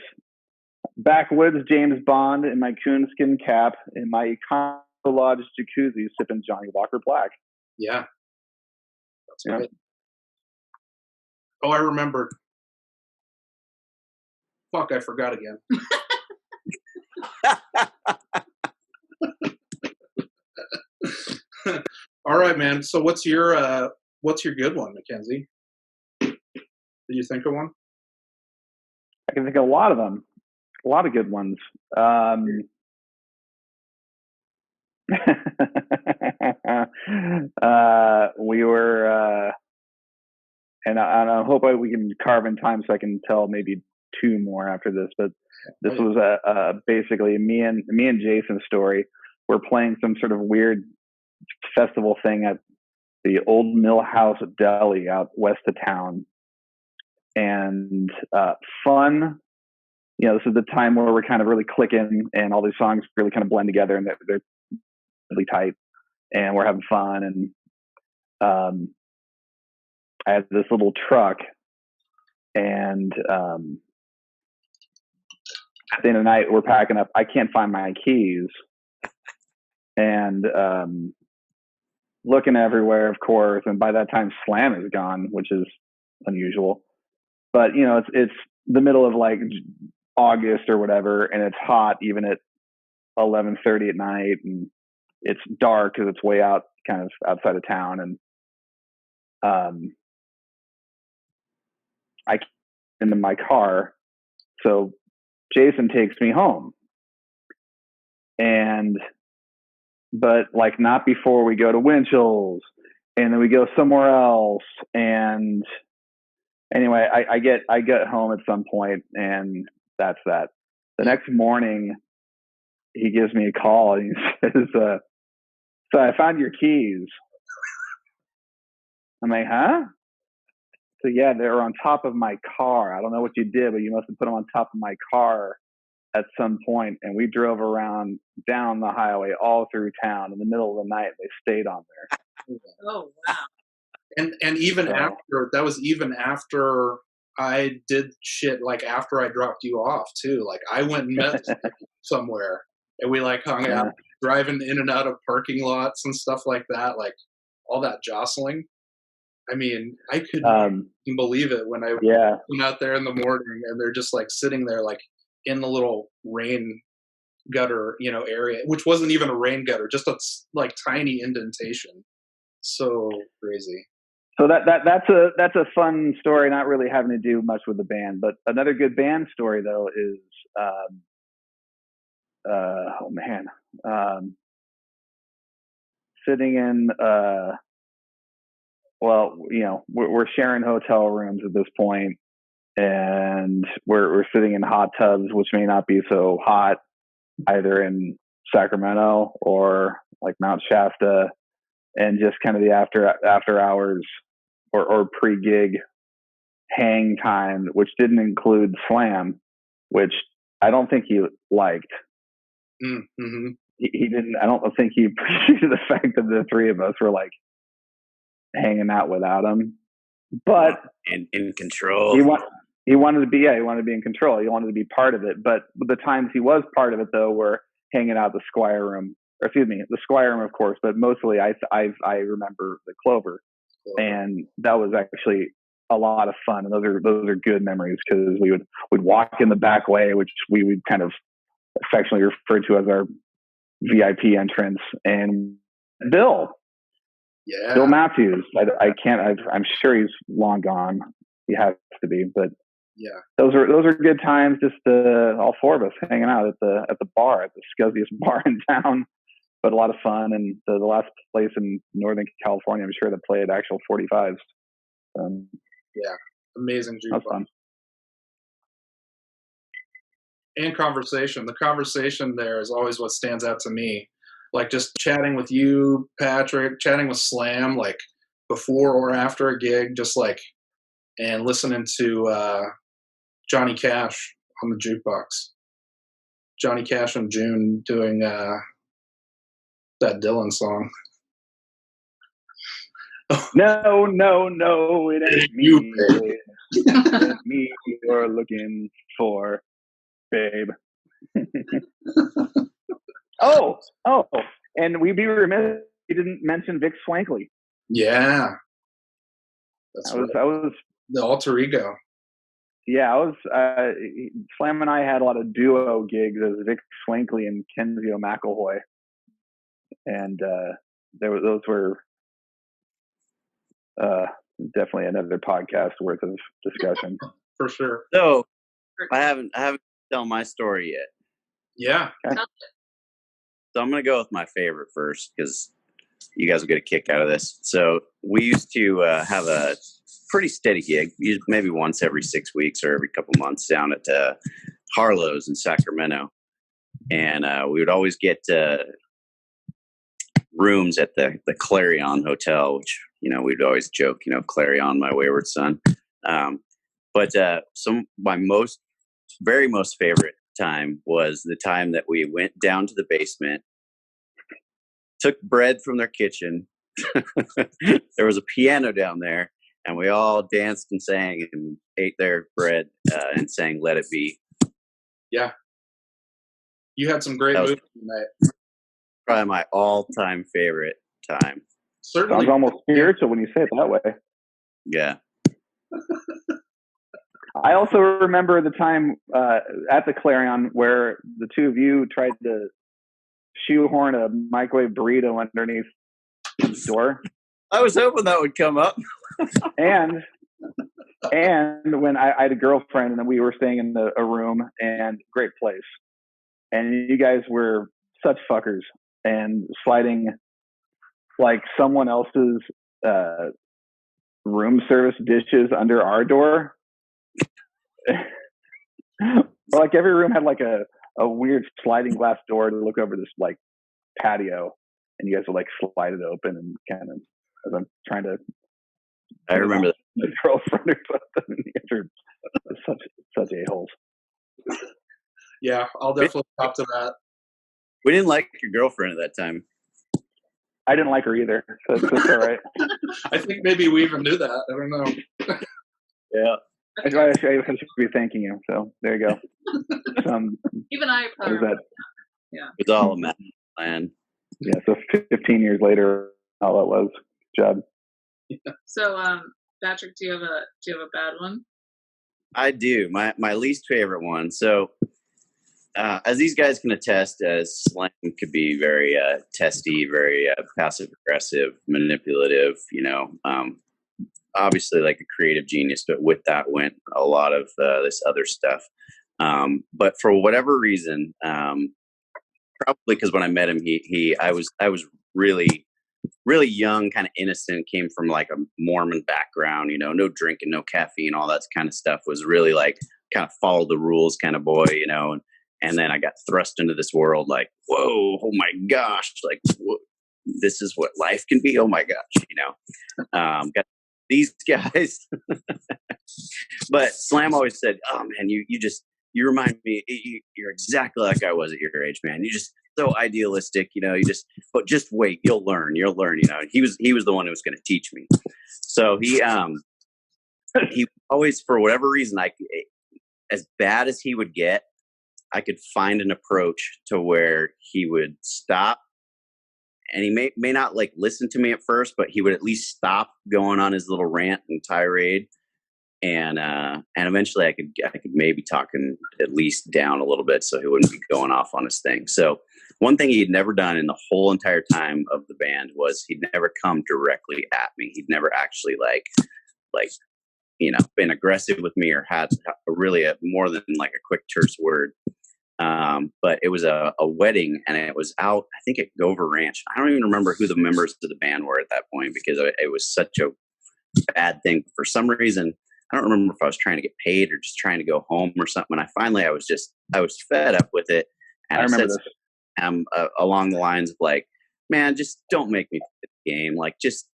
"Backwoods James Bond in my coonskin cap, in my Econo Lodge jacuzzi, sipping Johnny Walker Black." Yeah. That's right. Oh, I remembered. Fuck, I forgot again. All right, man. So what's your good one, MacKenzie? Did you think of one? I can think of a lot of them. A lot of good ones. We were, and I hope we can carve in time so I can tell maybe two more after this. But this was basically me and Jason's story. We're playing some sort of weird festival thing at the Old Mill House Deli out west of town, and fun. You know, this is the time where we're kind of really clicking, and all these songs really kind of blend together, and they're really tight, and we're having fun. And I had this little truck, and at the end of the night, we're packing up. I can't find my keys, and looking everywhere, of course. And by that time, Slam is gone, which is unusual. But you know, it's the middle of like August or whatever, and it's hot even at 11:30 at night, and it's dark because it's way out, kind of outside of town. And I get into my car, so Jason takes me home, but like not before we go to Winchell's, and then we go somewhere else. And anyway, I get home at some point, and that's that. The next morning, he gives me a call, and he says, "So I found your keys." I'm like, "Huh?" So yeah, they were on top of my car. I don't know what you did, but you must have put them on top of my car at some point. And we drove around down the highway all through town in the middle of the night. They stayed on there. Oh wow! And even after that was even after I did shit, like after I dropped you off too. Like I went and met somewhere, and we like hung out, driving in and out of parking lots and stuff like that. Like all that jostling. I mean, I couldn't believe it when I went out there in the morning, and they're just like sitting there, like in the little rain gutter, you know, area, which wasn't even a rain gutter, just a like tiny indentation. So crazy. So that's a fun story, not really having to do much with the band. But another good band story though is, sitting in. Well, you know, we're sharing hotel rooms at this point, and we're sitting in hot tubs, which may not be so hot either in Sacramento or like Mount Shasta, and just kind of the after hours or pre-gig hang time, which didn't include Slam, which I don't think he liked. Mm-hmm. He didn't. I don't think he appreciated the fact that the three of us were like hanging out without him, but in control. He wanted to be in control. He wanted to be part of it. But the times he was part of it though were hanging out the Squire Room, the Squire Room, of course, but mostly I remember the Clover, and that was actually a lot of fun. And those are good memories, because we'd walk in the back way, which we would kind of affectionately refer to as our VIP entrance, and Bill Matthews. I'm sure he's long gone. He has to be, but those are good times. Just all four of us hanging out at the bar, at the scuzziest bar in town, but a lot of fun. And the last place in Northern California, I'm sure, that played actual 45s. Amazing jukebox. Fun. And conversation. The conversation there is always what stands out to me. Like just chatting with you, Patrick, chatting with Slam, like before or after a gig, just like, and listening to Johnny Cash on the jukebox. Johnny Cash and June doing that Dylan song. No, it ain't me. It ain't me you're looking for, babe. Oh, and we'd be remiss if we didn't mention Vic Swankley. Yeah. That's right. I was the alter ego. Yeah, Slam and I had a lot of duo gigs as Vic Swankley and Kenzio McElhoy. And those were definitely another podcast worth of discussion. For sure. So I haven't told my story yet. Yeah. Okay. So I'm gonna go with my favorite first because you guys will get a kick out of this. So we used to have a pretty steady gig, maybe once every 6 weeks or every couple months, down at Harlow's in Sacramento, and we would always get rooms at the Clarion Hotel, which we'd always joke, Clarion, my wayward son. But my very most favorite time was the time that we went down to the basement, took bread from their kitchen. There was a piano down there, and we all danced and sang and ate their bread and sang "Let It Be." Yeah, you had some great moves tonight. Probably my all-time favorite time. Certainly, sounds almost spiritual when you say it that way. Yeah. I also remember the time at the Clarion where the two of you tried to shoehorn a microwave burrito underneath the door. I was hoping that would come up. and when I had a girlfriend, and then we were staying in a room, and great place, and you guys were such fuckers and sliding like someone else's room service dishes under our door. Or like every room had like a weird sliding glass door to look over this like patio, and you guys would like slide it open and kind of, as I'm trying to, I remember the girlfriend or something. You guys are such a-holes. Yeah, I'll definitely talk to that. We didn't like your girlfriend at that time. I didn't like her either. So that's all right. I think maybe we even knew that. I don't know. Yeah. I should be thanking you. So there you go. Even I probably. That? Yeah. It's all a plan. Yeah. So 15 years later, all that was. Good job. Yeah. So, Patrick, do you have a bad one? I do. My least favorite one. So, as these guys can attest, Slam could be very testy, very passive aggressive, manipulative. Obviously like a creative genius, but with that went a lot of this other stuff. But for whatever reason, probably because when I met him, I was really, really young, kind of innocent, came from like a Mormon background, no drinking, no caffeine, all that kind of stuff, was really like kind of follow the rules kind of boy, and then I got thrust into this world like, whoa, oh my gosh, like this is what life can be. Oh my gosh, got these guys. But Slam always said, oh man, you remind me, you're exactly like I was at your age, man. You just so idealistic, but just wait, you'll learn. He was the one who was going to teach me. So he always, for whatever reason, as bad as he would get, I could find an approach to where he would stop. And he may not like listen to me at first, but he would at least stop going on his little rant and tirade, and eventually I could maybe talk him at least down a little bit so he wouldn't be going off on his thing. So one thing he'd never done in the whole entire time of the band was he'd never come directly at me. He'd never actually like been aggressive with me or had really more than like a quick terse word. But it was a wedding, and it was out, I think, at Gover Ranch. I don't even remember who the members of the band were at that point because it was such a bad thing. For some reason, I don't remember if I was trying to get paid or just trying to go home or something. And I was fed up with it. And along the lines of like, man, just don't make me play the game. Like, just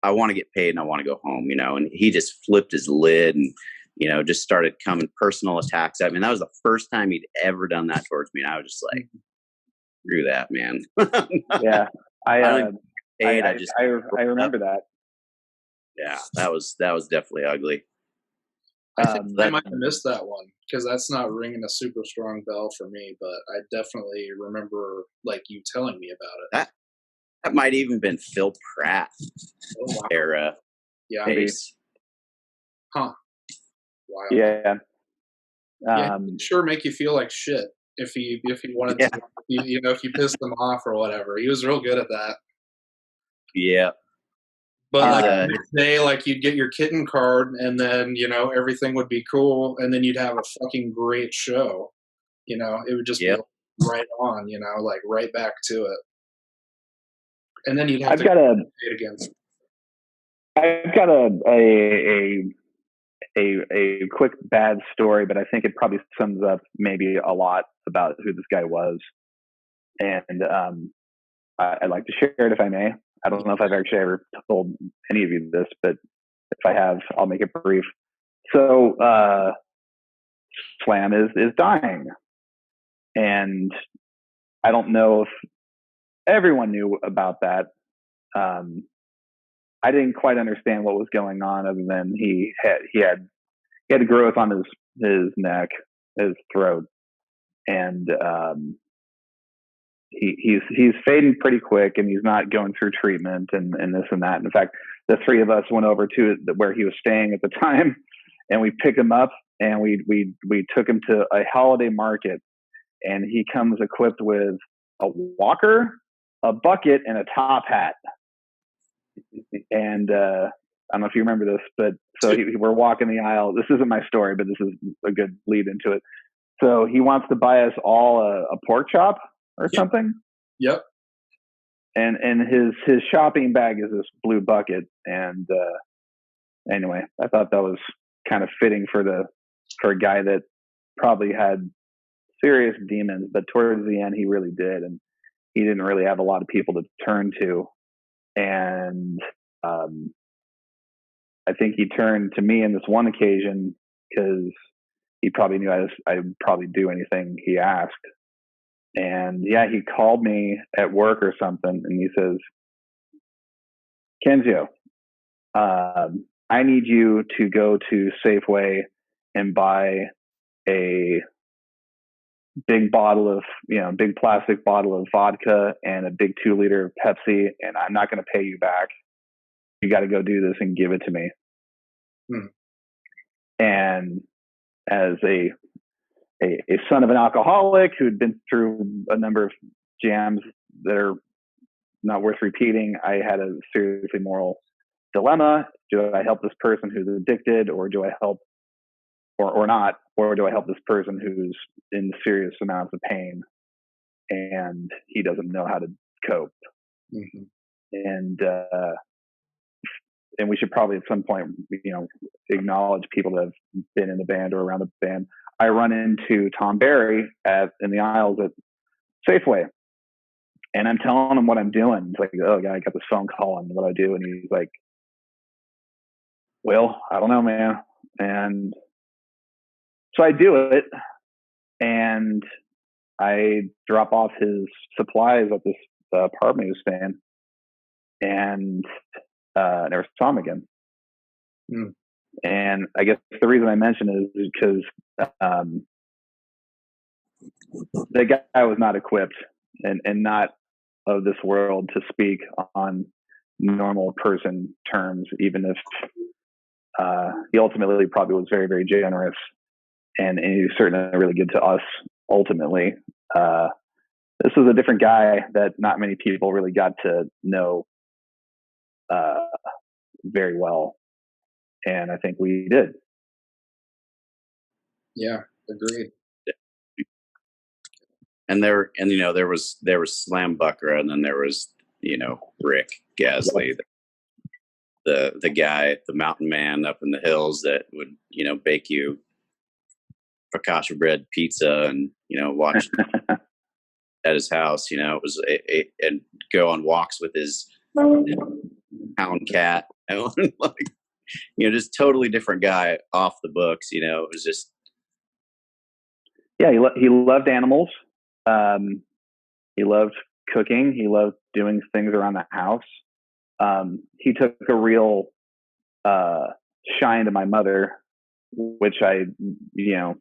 I want to get paid and I want to go home, you know. And he just flipped his lid and, you know, just started coming personal attacks at me. And that was the first time he'd ever done that towards me. And I was just like, screw that, man. Yeah, I remember that. Yeah, that was definitely ugly. I think I might have missed that one because that's not ringing a super strong bell for me. But I definitely remember like you telling me about it. That might even been Phil Pratt era. Yeah. Pace. Huh. Wow. Yeah. Sure make you feel like shit if he wanted to, you know, if you pissed him off or whatever. He was real good at that. Yeah. But like the next day, like you'd get your kitten card and then, you know, everything would be cool and then you'd have a fucking great show. You know, it would just be right on, you know, like right back to it. And then you'd have to play it again. I've got a quick bad story, but I think it probably sums up maybe a lot about who this guy was. And I'd like to share it if I may. I don't know if I've actually ever told any of you this, but if I have, I'll make it brief. So Slam is dying. And I don't know if everyone knew about that. I didn't quite understand what was going on other than he had a growth on his neck, his throat. And he's fading pretty quick, and he's not going through treatment and this and that. In fact, the three of us went over to where he was staying at the time, and we picked him up and we took him to a holiday market, and he comes equipped with a walker, a bucket, and a top hat. And I don't know if you remember this, but so we're walking the aisle. This isn't my story, but this is a good lead into it. So he wants to buy us all a pork chop or something. Yep. And his shopping bag is this blue bucket. And anyway, I thought that was kind of fitting for a guy that probably had serious demons, but towards the end he really did, and he didn't really have a lot of people to turn to. And I think he turned to me in this one occasion because he probably knew I'd probably do anything he asked. And yeah, he called me at work or something, and he says, "Kenzio, I need you to go to Safeway and buy a big plastic bottle of vodka and a big 2-liter of Pepsi, and I'm not going to pay you back. You got to go do this and give it to me." And as a son of an alcoholic who'd been through a number of jams that are not worth repeating, I had a seriously moral dilemma. Do I help this person who's addicted, or do I help or not, or do I help this person who's in serious amounts of pain and he doesn't know how to cope? Mm-hmm. And we should probably at some point, acknowledge people that have been in the band or around the band. I run into Tom Barry in the aisles at Safeway, and I'm telling him what I'm doing. He's like, "Oh, yeah, I got this phone call on what I do," and he's like, "Well, I don't know, man." And so I do it, and I drop off his supplies at this apartment he was staying, and never saw him again. And I guess the reason I mention it is because the guy was not equipped and not of this world to speak on normal person terms, even if he ultimately probably was very, very generous, and he was certainly really good to us ultimately. This was a different guy that not many people really got to know very well, and I think we did. Yeah, agreed. And there was Slam Buckra, and then there was Rick Gasly, the guy, the mountain man up in the hills that would bake you focaccia bread pizza and watch at his house. You know, it was and go on walks with his hound cat. Like, you know, just totally different guy off the books. You know, it was just. Yeah, he loved animals. He loved cooking. He loved doing things around the house. He took a real shine to my mother, which I, you know,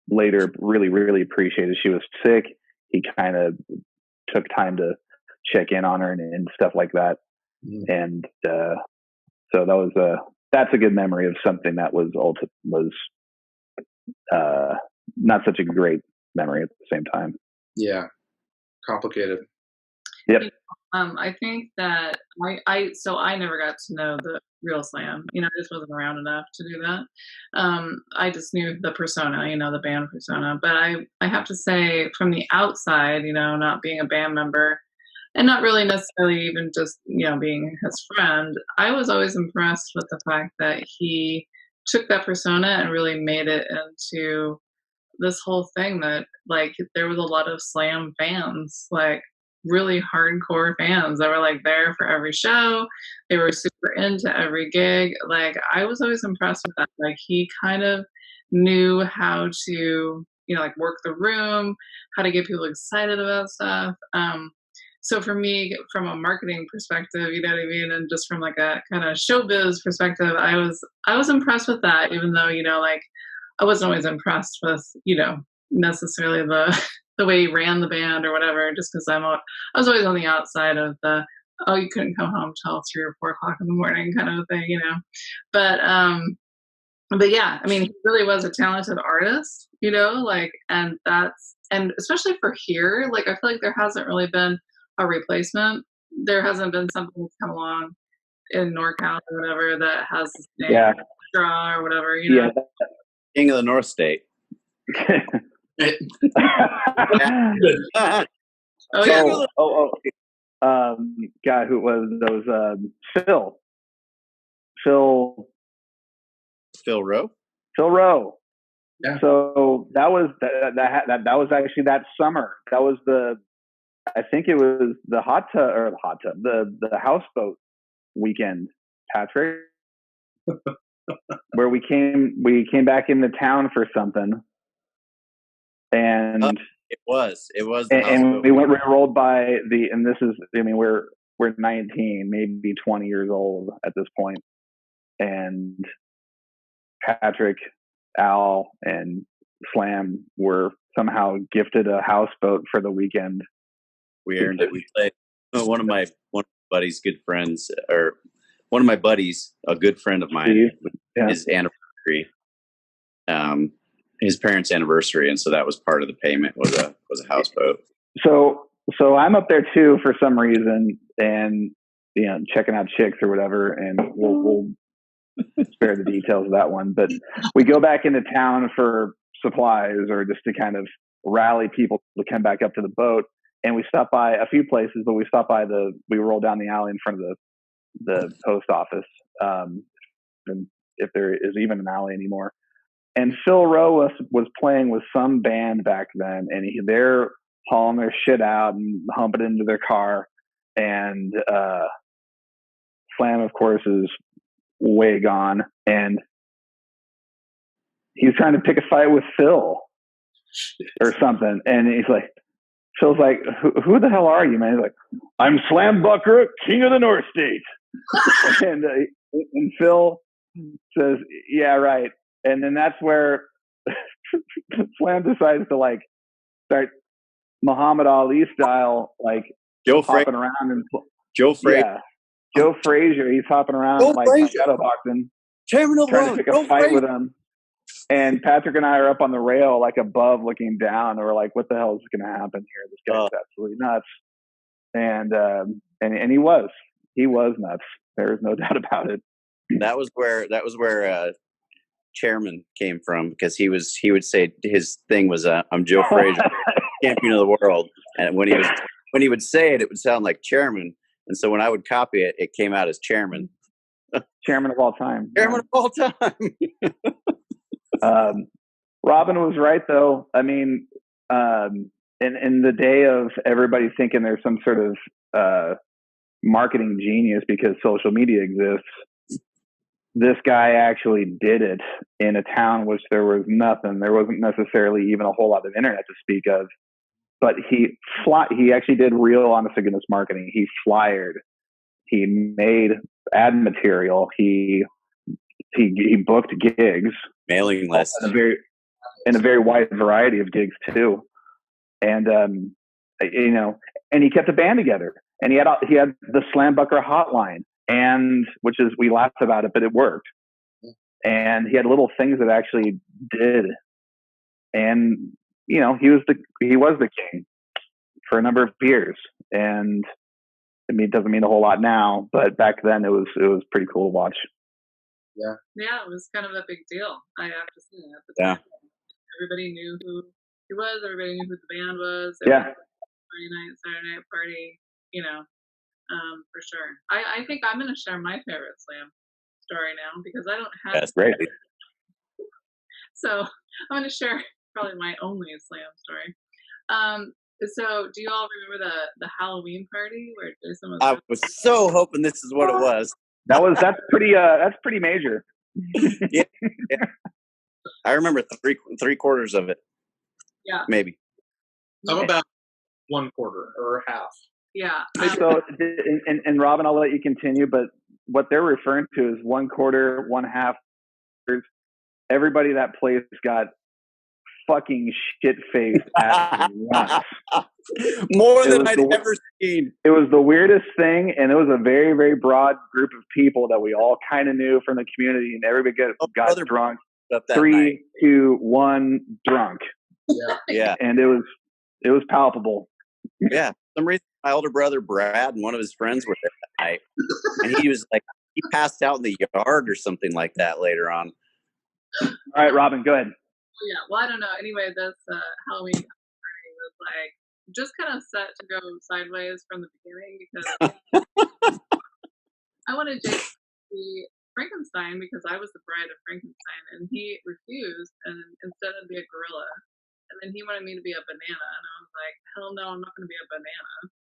later really, really appreciated. She was sick. He kind of took time to check in on her and stuff like that. And so that's a good memory of something that was not such a great memory at the same time. Yeah, complicated. Yep. I think that I never got to know the real Slam. You know, I just wasn't around enough to do that. I just knew the persona, you know, the band persona. But I have to say, from the outside, you know, not being a band member and not really necessarily even just, you know, being his friend, I was always impressed with the fact that he took that persona and really made it into this whole thing that, like, there was a lot of Slam fans, like really hardcore fans that were like there for every show. They were super into every gig. Like, I was always impressed with that. Like, he kind of knew how to, you know, like work the room, how to get people excited about stuff. So for me, from a marketing perspective, you know what I mean, and just from like a kind of showbiz perspective, I was impressed with that, even though, you know, like, I wasn't always impressed with, you know, necessarily the way he ran the band or whatever, just because I was always on the outside of the, oh, you couldn't come home till 3 or 4 o'clock in the morning kind of a thing, you know. But yeah, I mean, he really was a talented artist, you know, like, and especially for here, like, I feel like there hasn't really been a replacement. There hasn't been something that's come along in NorCal or whatever that has the name Straw or whatever, you know. Yeah. King of the North State. Oh yeah. Guy who was those Phil Rowe. Yeah. So that was that was actually that summer. That was I think it was the the houseboat weekend, Patrick, where we came back into town for something, and it was and we rolled by and this is, I mean, we're 19, maybe 20 years old at this point, and Patrick, Al, and Slam were somehow gifted a houseboat for the weekend. We earned it. We played one of my buddies, good friends, or one of my buddies, a good friend of mine, his anniversary, his parents' anniversary, and so that was part of the payment was a houseboat. So I'm up there too for some reason, and, you know, checking out chicks or whatever, and we'll spare the details of that one. But we go back into town for supplies or just to kind of rally people to come back up to the boat. And we stopped by a few places, but we rolled down the alley in front of the post office, and if there is even an alley anymore. And Phil Rowe was playing with some band back then, and they're hauling their shit out and humping into their car. And Slam, of course, is way gone, and he's trying to pick a fight with Phil or something. And Phil's like, who the hell are you, man? He's like, I'm Slam Buckra, King of the North State. and Phil says, yeah, right. And then that's where Slam decides to, like, start Muhammad Ali style, like, hopping around and Joe Frazier. Yeah, Joe Frazier. He's hopping around like shadowboxing, trying to pick a fight with him. And Patrick and I are up on the rail, like above, looking down, and we're like, "What the hell is going to happen here? This guy's absolutely nuts." And he was nuts. There is no doubt about it. That was where Chairman came from, because he would say his thing was, "I'm Joe Frazier, champion of the world," and when he would say it, it would sound like Chairman, and so when I would copy it, it came out as Chairman. Chairman of all time. Chairman of all time. Robin was right, though. I mean, and in the day of everybody thinking there's some sort of marketing genius because social media exists, this guy actually did it in a town which there was nothing. There wasn't necessarily even a whole lot of internet to speak of. But he actually did real honest to goodness marketing. He flyered. He made ad material. He booked gigs. Mailing list. In a very wide variety of gigs too. And and he kept a band together. And he had the Slam Buckra hotline, and we laughed about it, but it worked. And he had little things that actually did. And he was the king for a number of years. And I mean, it doesn't mean a whole lot now, but back then it was pretty cool to watch. Yeah, it was kind of a big deal. I have to say, at the time, everybody knew who he was. Everybody knew who the band was. Friday night, Saturday night party. For sure. I think I'm going to share my favorite Slam story now because I don't have. That's great. So I'm going to share probably my only Slam story. So do you all remember the Halloween party where Jason was? I was so hoping this is what it was. That's pretty major. Yeah. I remember three quarters of it. Yeah. Maybe. I'm about 1/4 or half. Yeah. So, and Robin, I'll let you continue, but what they're referring to is 1/4, 1/2. Everybody that place got fucking shit-faced at once. More than I'd ever seen. It was the weirdest thing, and it was a very, very broad group of people that we all kind of knew from the community, and everybody got drunk. 3, 2, 1, drunk. Yeah. And it was palpable. Yeah. For some reason, my older brother Brad and one of his friends were there that night, and he was like, he passed out in the yard or something like that later on. All right, Robin, go ahead. Yeah, well, I don't know. Anyway, this Halloween party was like just kind of set to go sideways from the beginning because I wanted Jason to be Frankenstein because I was the bride of Frankenstein, and he refused, and instead of be a gorilla, and then he wanted me to be a banana, and I was like, hell no, I'm not going to be a banana.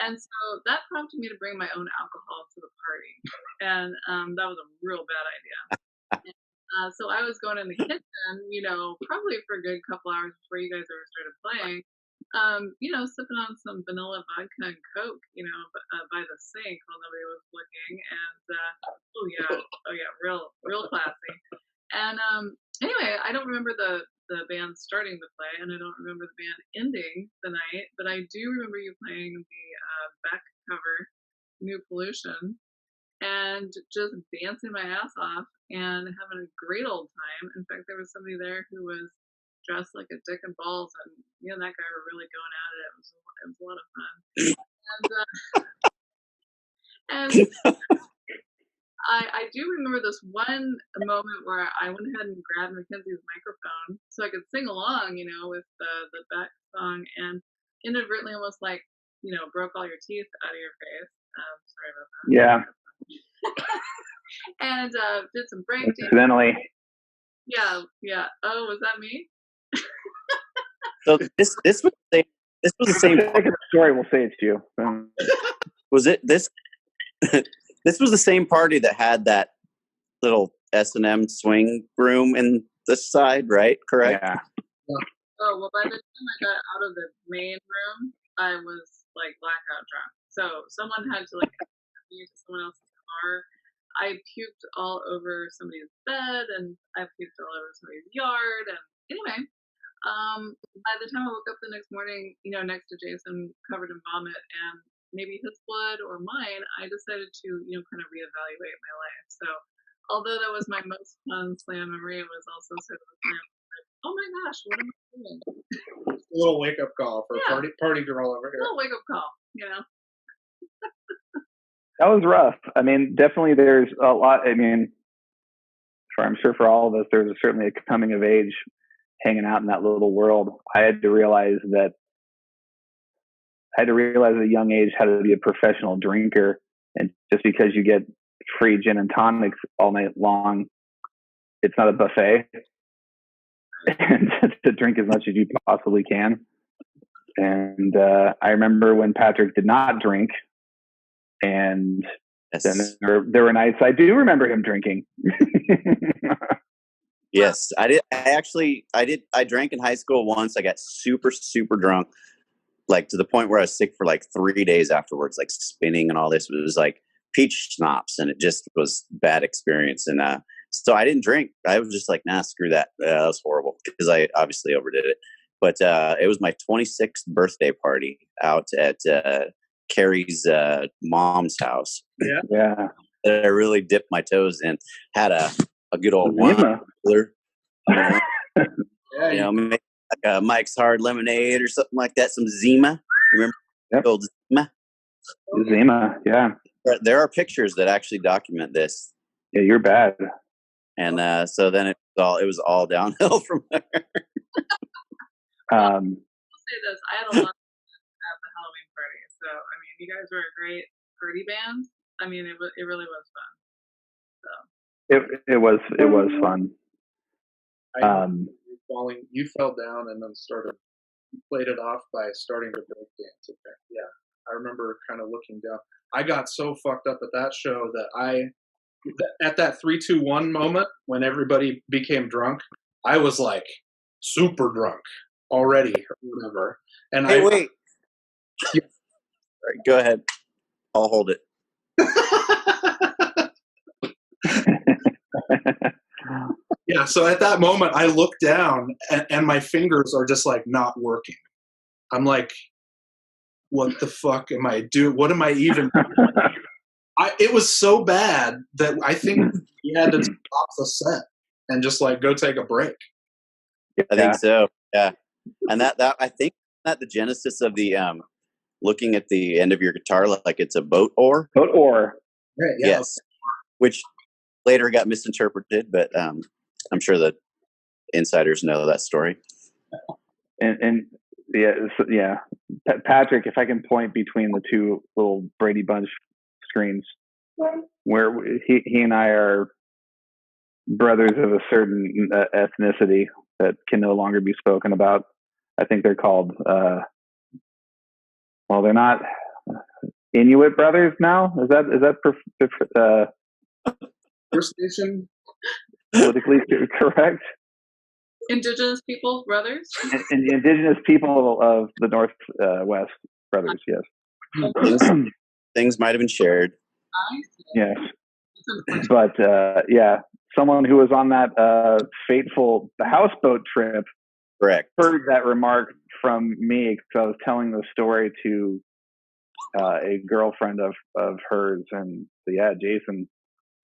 And so that prompted me to bring my own alcohol to the party, and that was a real bad idea. So I was going in the kitchen, probably for a good couple hours before you guys ever started playing, sipping on some vanilla vodka and Coke, by the sink while nobody was looking. And, real classy. And anyway, I don't remember the band starting to play, and I don't remember the band ending the night, but I do remember you playing the Beck cover, New Pollution, and just dancing my ass off and having a great old time. In fact, there was somebody there who was dressed like a dick and balls, and me and that guy were really going at it. It was a lot of fun. And I do remember this one moment where I went ahead and grabbed MacKenzie's microphone so I could sing along, with the Beck song, and inadvertently almost broke all your teeth out of your face. Sorry about that. Yeah. And did some break dancing. Accidentally. Yeah. Oh, was that me? So this was the same story. We'll say it's you. Was it this? This was the same party that had that little S&M swing room in the side, right? Correct. Yeah. Oh well, by the time I got out of the main room, I was blackout drunk. So someone had to me to someone else's car. I puked all over somebody's bed, and I puked all over somebody's yard. And anyway, by the time I woke up the next morning, next to Jason covered in vomit and maybe his blood or mine, I decided to, kind of reevaluate my life. So although that was my most fun Slam memory, it was also sort of a Slam. Oh my gosh, what am I doing? A little wake up call for party girl over here. A little wake up call, That was rough. I mean, definitely there's a lot. I mean, I'm sure for all of us, there's certainly a coming of age hanging out in that little world. I had to realize at a young age how to be a professional drinker. And just because you get free gin and tonics all night long, it's not a buffet. And to drink as much as you possibly can. And I remember when Patrick did not drink, and then there were nights I do remember him drinking. Yes, I did. I drank in high school once. I got super, super drunk, like to the point where I was sick for like 3 days afterwards, like spinning and all this. It was like peach schnapps, and it just was bad experience. And so I didn't drink. I was just like, nah, screw that. That was horrible because I obviously overdid it. But it was my 26th birthday party out at Carrie's mom's house. Yeah. That I really dipped my toes in. Had a good old wine cooler. Make like a Mike's Hard Lemonade or something like that. Some Zima. Remember? Yep. Old Zima? Zima, yeah. There are pictures that actually document this. Yeah, you're bad. And so then it was all downhill from there. I'll say this: I had a lot at the Halloween party. So I mean, you guys were a great party band. I mean, it really was fun. So it was fun. You fell down and then played it off by starting to break dance. Yeah, I remember kind of looking down. I got so fucked up at that show that at that 3-2-1 moment when everybody became drunk, I was like super drunk already or whatever. And wait. Yeah. All right, go ahead. I'll hold it. Yeah, so at that moment, I look down and my fingers are just like not working. I'm like, what the fuck am I doing? What am I even doing? It was so bad that I think we had to stop the set and just like go take a break. I think so. Yeah, and that I think that the genesis of the looking at the end of your guitar like it's a boat oar. Boat oar. Right, yeah. Yes, which later got misinterpreted, but I'm sure that insiders know that story. And yeah, Patrick, if I can point between the two little Brady Bunch screens, where he and I are brothers of a certain ethnicity that can no longer be spoken about. I think they're called, well, they're not Inuit brothers now. Is that First Nation? Politically correct? Indigenous people brothers? And the indigenous people of the Northwest brothers, yes. Things might have been shared. Yes. But yeah, someone who was on that fateful houseboat trip, correct, heard that remark from me because I was telling the story to a girlfriend of hers, and so, yeah, Jason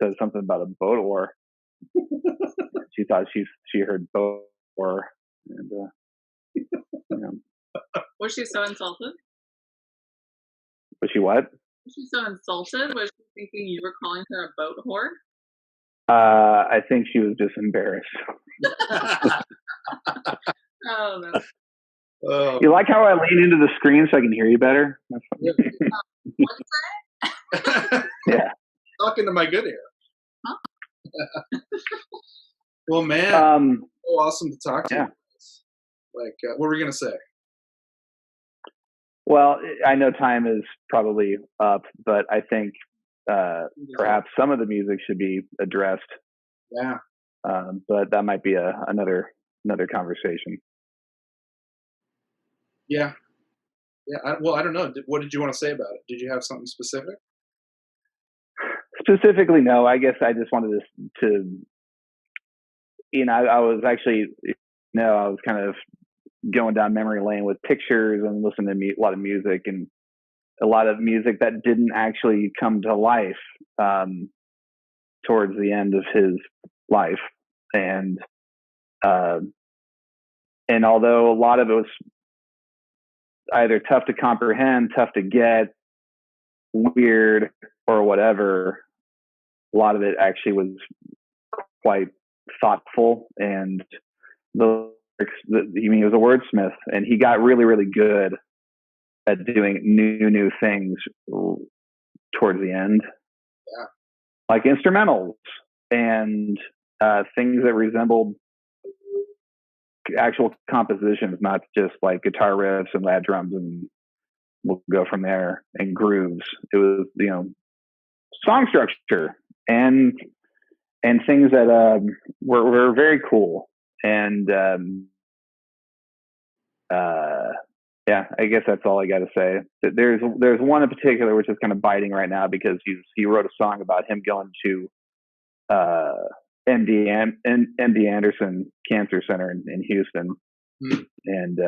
said something about a boat oar. She thought she heard boat oar, and Was she so insulted? Was she what? Was she so insulted? Was she thinking you were calling her a boat whore? I think she was just embarrassed. Oh, no. You like how I lean into the screen so I can hear you better? Yeah. Talking to my good ear. Huh? Well, man, so awesome to talk to you. Like, what were we going to say? Well, I know time is probably up, but I think perhaps some of the music should be addressed. Yeah. But that might be another conversation. Yeah. Yeah. I don't know. What did you want to say about it? Did you have something specific? Specifically, no. I guess I just wanted to I was actually, I was kind of going down memory lane with pictures and listening to a lot of music, and a lot of music that didn't actually come to life towards the end of his life. And although a lot of it was either tough to comprehend, tough to get, weird, or whatever, a lot of it actually was quite thoughtful. And he was a wordsmith, and he got really, really good at doing new things towards the end. Yeah. Like instrumentals and things that resembled actual compositions, not just like guitar riffs and lad drums, and we'll go from there, and grooves. It was, song structure and things that were very cool. And yeah, I guess that's all I got to say. There's one in particular which is kind of biting right now because he wrote a song about him going to MD Anderson Cancer Center in Houston, and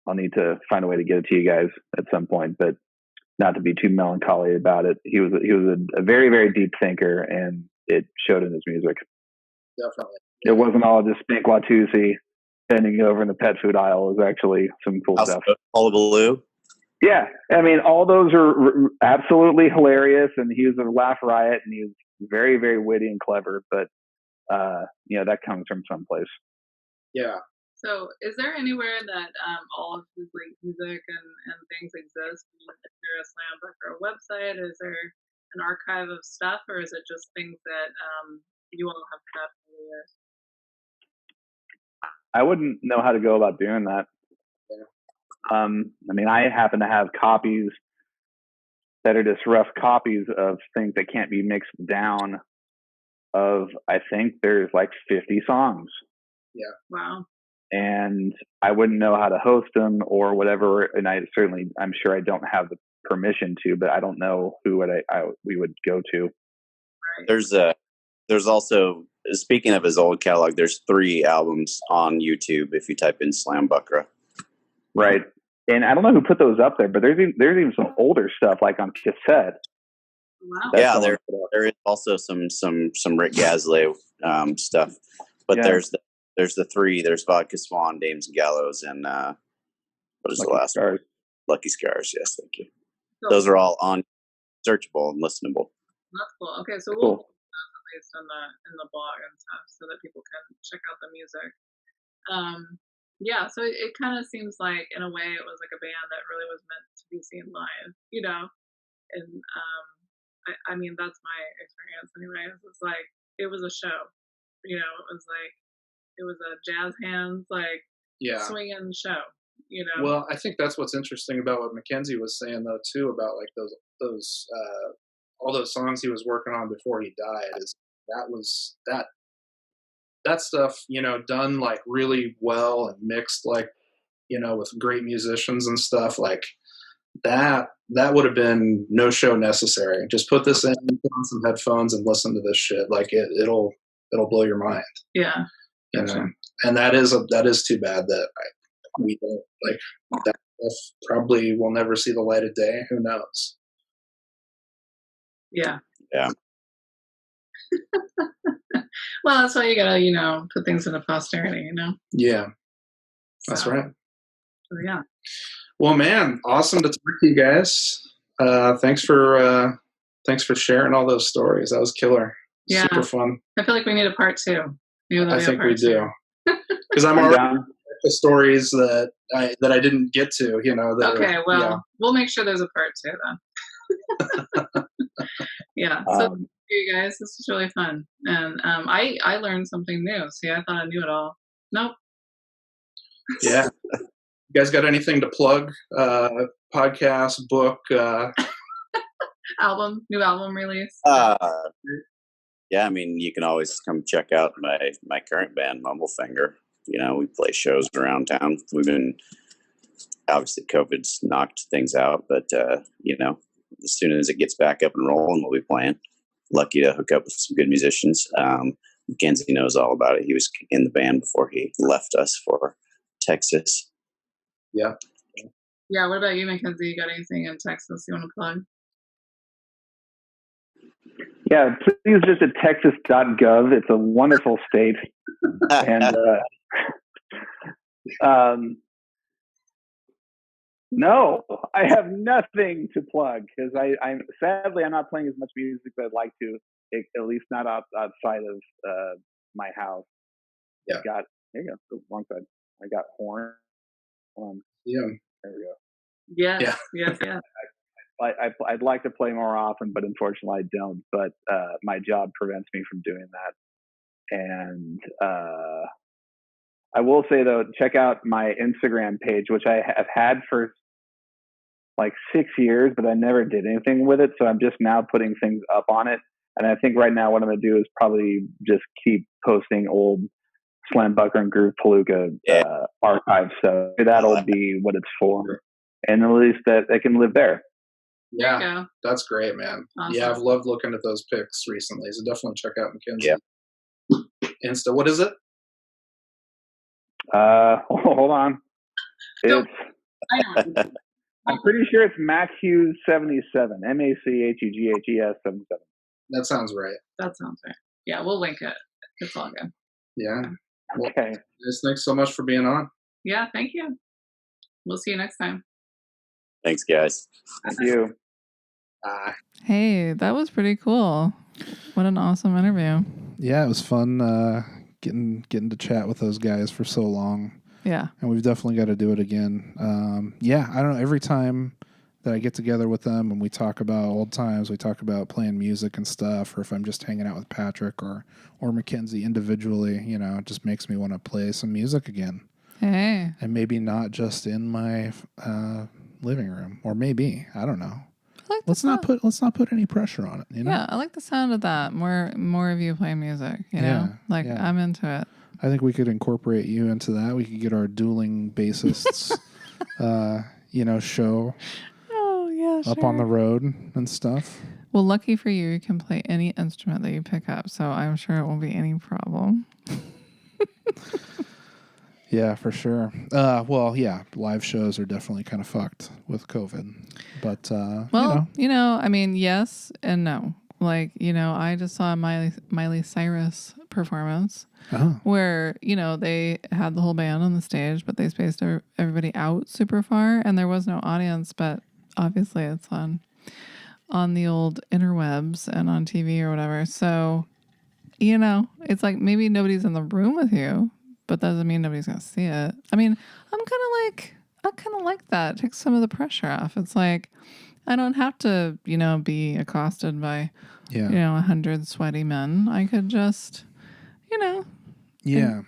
I'll need to find a way to get it to you guys at some point, but not to be too melancholy about it. He was a very, very deep thinker, and it showed in his music. Definitely. It wasn't all just Pink Watusi bending over in the pet food aisle. It was actually some cool stuff. Hullabaloo. Yeah, I mean, all those are absolutely hilarious, and he was a laugh riot, and he was very, very witty and clever. But that comes from someplace. Yeah. So, is there anywhere that all of his music and things exist? Is there a Slam Buckra website? Is there an archive of stuff, or is it just things that you all have had for years? I wouldn't know how to go about doing that. Yeah. I mean, I happen to have copies that are just rough copies of things that can't be mixed down. I think there's like 50 songs. Yeah. Wow. And I wouldn't know how to host them or whatever. And I'm sure I don't have the permission to, but I don't know who we would go to. Right. There's also, speaking of his old catalog, there's 3 albums on YouTube if you type in Slam Buckra. Right. And I don't know who put those up there, but there's even some older stuff like on cassette. Wow. Yeah, there is also some Rick Gasley stuff, but there's the 3. There's Vodka Swan, Dames and Gallows, and what is the last one? Lucky Scars. Yes, thank you. So, those are all on searchable and listenable. That's cool. Okay, so we'll put that at least in the blog and stuff so that people can check out the music. Yeah, so it kind of seems like in a way it was like a band that really was meant to be seen live, and I mean that's my experience anyway. It's like it was a show, it was a jazz hands swinging show. Well, I think that's what's interesting about what MacKenzie was saying though too about like those all those songs he was working on before he died is that stuff done like really well and mixed like with great musicians and stuff like that would have been no show necessary. Just put this in, put on some headphones and listen to this shit. Like it'll blow your mind. Yeah. And that is too bad that we don't like that stuff probably will never see the light of day. Who knows? Yeah. Yeah. Well, that's why you gotta, put things into posterity, Yeah. That's right. So, yeah. Well, man, awesome to talk to you guys. Thanks for sharing all those stories. That was killer. Yeah. Super fun. I feel like we need a part 2. I think we do. Because I'm already the stories that I didn't get to, Okay, well, we'll make sure there's a part 2 then. Yeah. So thank you guys. This was really fun. And I learned something new. See, I thought I knew it all. Nope. Yeah. You guys got anything to plug? Podcast, book, new album release? Yeah, I mean, you can always come check out my current band, Mumblefinger. We play shows around town. We've been, obviously COVID's knocked things out, but as soon as it gets back up and rolling, we'll be playing. Lucky to hook up with some good musicians. MacKenzie knows all about it. He was in the band before he left us for Texas. Yeah. Yeah. What about you, MacKenzie? You got anything in Texas you want to plug? Yeah, please visit texas.gov. It's a wonderful state. And no, I have nothing to plug because I'm sadly not playing as much music as I'd like to, at least not outside of my house. Yeah. There you go. Wrong side. I got horn. Yeah. There we go. Yes. Yeah. Yes. I'd like to play more often, but unfortunately I don't. But my job prevents me from doing that. And I will say though, check out my Instagram page, which I have had for like 6 years, but I never did anything with it. So I'm just now putting things up on it. And I think right now what I'm going to do is probably just keep posting old Slam Buckra and Groove Palooka archives. So that'll be what it's for. And at least that they can live there. Yeah, that's great, man. Awesome. Yeah, I've loved looking at those pics recently. So definitely check out MacKenzie. Yeah. Insta, what is it? Hold on. It's I'm pretty sure it's MacHughes77. MacHughes 77. That sounds right. That sounds right. Yeah, we'll link it. It's all good. Yeah. Well, okay. Thanks so much for being on. Yeah, thank you. We'll see you next time. Thanks, guys. Thank you. Hey, that was pretty cool. What an awesome interview. Yeah, it was fun getting to chat with those guys for so long. Yeah. And we've definitely got to do it again. Yeah, I don't know. Every time that I get together with them and we talk about old times, we talk about playing music and stuff, or if I'm just hanging out with Patrick or MacKenzie individually, you know, it just makes me want to play some music again. Hey. And maybe not just in my living room, or maybe, I don't know. Let's not put any pressure on it, you know? Yeah, I like the sound of that. More of you playing music, you know? Like, I'm into it. I think we could incorporate you into that. We could get our dueling bassists, show up on the road and stuff. Well, lucky for you, you can play any instrument that you pick up, so I'm sure it won't be any problem. Yeah, for sure. Live shows are definitely kind of fucked with COVID. But, I mean, yes and no. Like, I just saw a Miley Cyrus performance where, they had the whole band on the stage, but they spaced everybody out super far and there was no audience, but obviously it's on the old interwebs and on TV or whatever. So, it's like maybe nobody's in the room with you, but that doesn't mean nobody's going to see it. I mean, I kind of like that. It takes some of the pressure off. It's like, I don't have to, be accosted by, 100 sweaty men. I could just,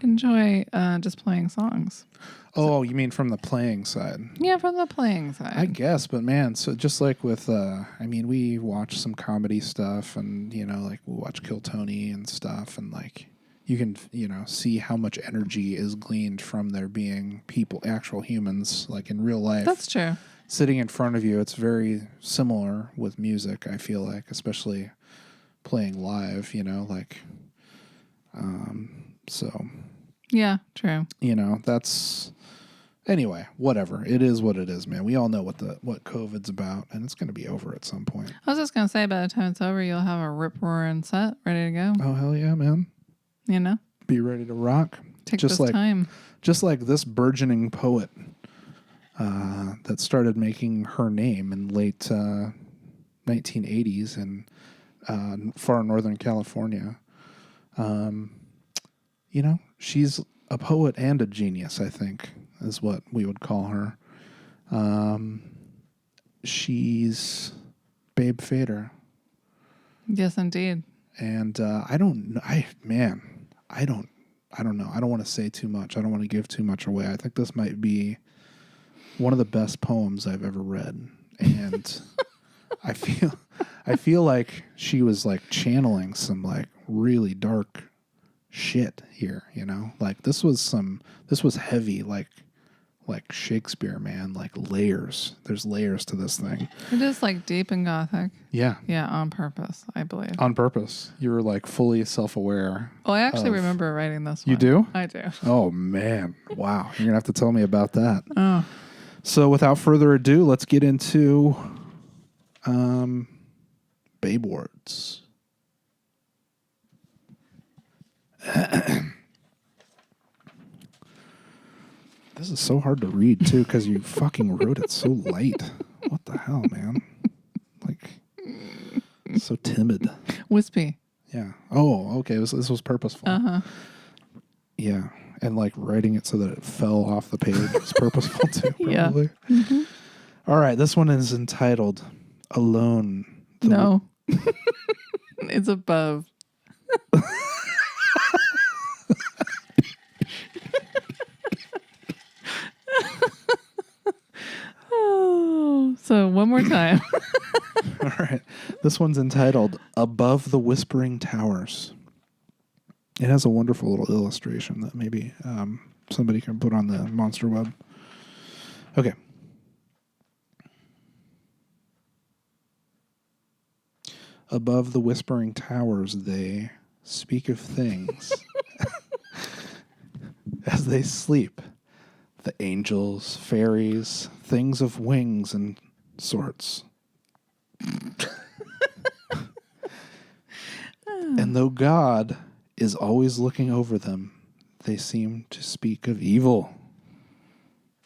enjoy just playing songs. Oh, you mean from the playing side? Yeah, from the playing side. I guess, but man, so just like with, we watch some comedy stuff and, like we watch Kill Tony and stuff, and like you can, see how much energy is gleaned from there being people, actual humans, like in real life. That's true. Sitting in front of you, it's very similar with music, I feel like, especially playing live, so. Yeah, true. That's, anyway, whatever. It is what it is, man. We all know what COVID's about, and it's going to be over at some point. I was just going to say, by the time it's over, you'll have a rip-roaring set ready to go. Oh, hell yeah, man. Be ready to rock. Take just this time. Just like this burgeoning poet that started making her name in late 1980s in far northern California. She's a poet and a genius, I think, is what we would call her. She's Babe Fader. Yes, indeed. And I don't know. I don't know. I don't want to say too much. I don't want to give too much away. I think this might be one of the best poems I've ever read. And I feel like she was like channeling some like really dark shit here, Like this was heavy, like Shakespeare, man, like layers. There's layers to this thing. It is like deep and gothic. Yeah. Yeah, on purpose, I believe. On purpose. You were like fully self-aware. Oh, I actually remember writing this one. You do? I do. Oh, man. Wow. You're going to have to tell me about that. Oh. So without further ado, let's get into Babe words. This is so hard to read, too, because you fucking wrote it so light. What the hell, man? Like, so timid. Wispy. Yeah. Oh, okay. This was purposeful. Uh-huh. Yeah. And, like, writing it so that it fell off the page is purposeful, too, probably. Yeah. Mm-hmm. All right. This one is entitled Alone. No. It's above. So one more time. All right. This one's entitled Above the Whispering Towers. It has a wonderful little illustration that maybe somebody can put on the Monster Web. Okay. Above the whispering towers, they speak of things as they sleep. The angels, fairies, things of wings and sorts. And though God is always looking over them, they seem to speak of evil.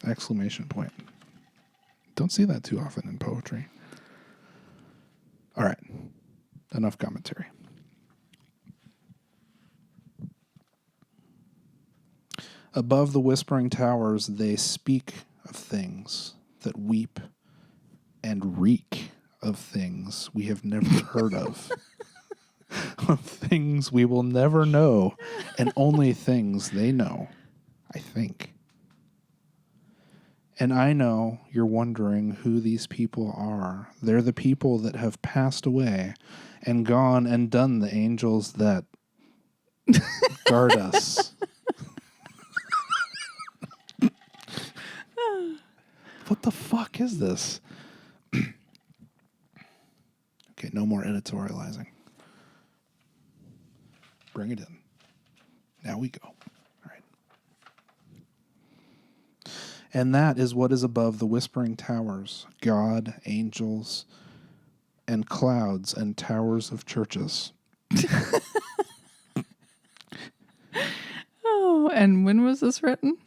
Exclamation point. Don't see that too often in poetry. All right. Enough commentary. Above the whispering towers, they speak of things that weep and reek of things we have never heard of. Of things we will never know, and only things they know, I think. And I know you're wondering who these people are. They're the people that have passed away and gone and done the angels that guard us. What the fuck is this? Okay, no more editorializing. Bring it in. Now we go. All right. And that is what is above the whispering towers, God, angels, and clouds and towers of churches. Oh, and when was this written?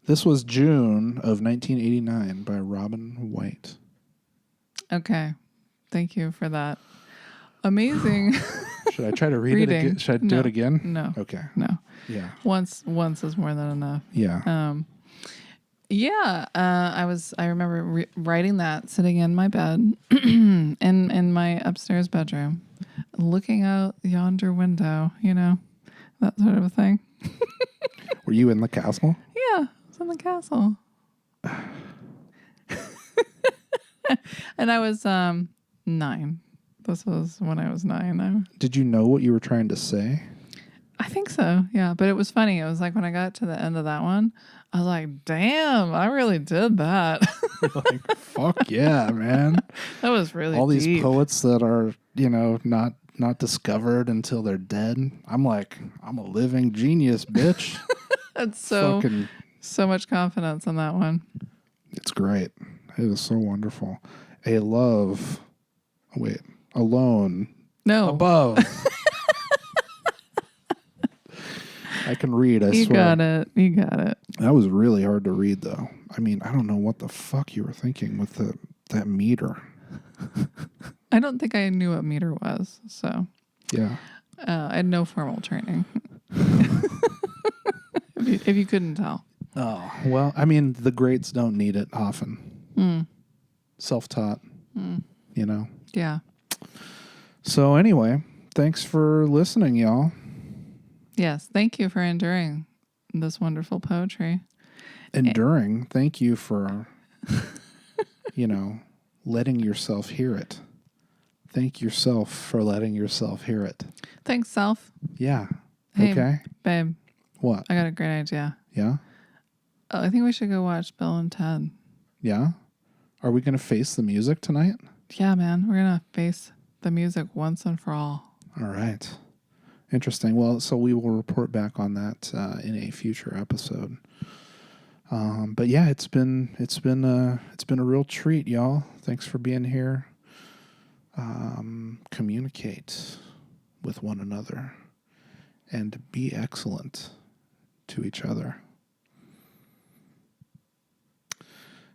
This was June of 1989 by Robin White. Okay. Thank you for that. Amazing. Should I try to read it again? Should I do it again? No. Okay. No. Yeah. Once is more than enough. Yeah. I remember writing that sitting in my bed in my upstairs bedroom, looking out yonder window, that sort of a thing. Were you in the castle? Yeah, I was in the castle. And I was 9. This was when I was 9. Did you know what you were trying to say? I think so, yeah. But it was funny. It was like when I got to the end of that one, I was like, damn, I really did that. Like, fuck yeah, man. That was really all deep. These poets that are, not discovered until they're dead. I'm like, I'm a living genius, bitch. That's so much confidence in that one. It's great. It is so wonderful. Alone. No. Above. I can read, I swear. You got it. That was really hard to read, though. I mean, I don't know what the fuck you were thinking with that meter. I don't think I knew what meter was, so. Yeah. I had no formal training. if you couldn't tell. Oh, well, I mean, the greats don't need it often. Self-taught, Yeah. So anyway, thanks for listening, y'all. Yes, thank you for enduring this wonderful poetry. Enduring, thank you for, letting yourself hear it. Thank yourself for letting yourself hear it. Thanks, self. Yeah. Hey, okay. Babe. What? I got a great idea. Yeah? Oh, I think we should go watch Bill and Ted. Yeah? Are we going to face the music tonight? Yeah, man. We're going to face the music once and for all. All right. Interesting. Well, so we will report back on that in a future episode. But yeah, it's been a real treat, y'all. Thanks for being here. Communicate with one another and be excellent to each other.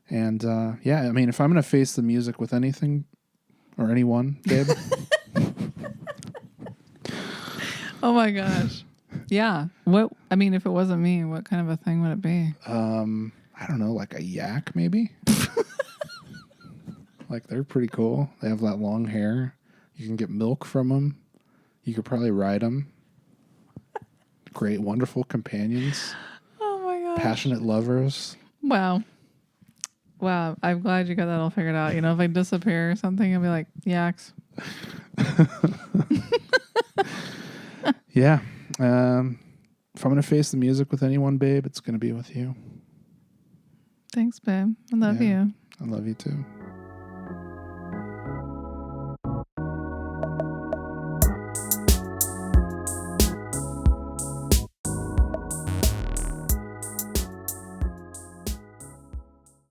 And I mean, if I'm going to face the music with anything or anyone, babe. Oh my gosh. Yeah. If it wasn't me, what kind of a thing would it be? I don't know, like a yak maybe? Like they're pretty cool. They have that long hair. You can get milk from them. You could probably ride them. Great, wonderful companions. Oh my gosh. Passionate lovers. Wow. Wow, I'm glad you got that all figured out. You know, if I disappear or something, I'll be like, yaks. Yeah. If I'm going to face the music with anyone, babe, it's going to be with you. Thanks, babe. I love you. I love you too.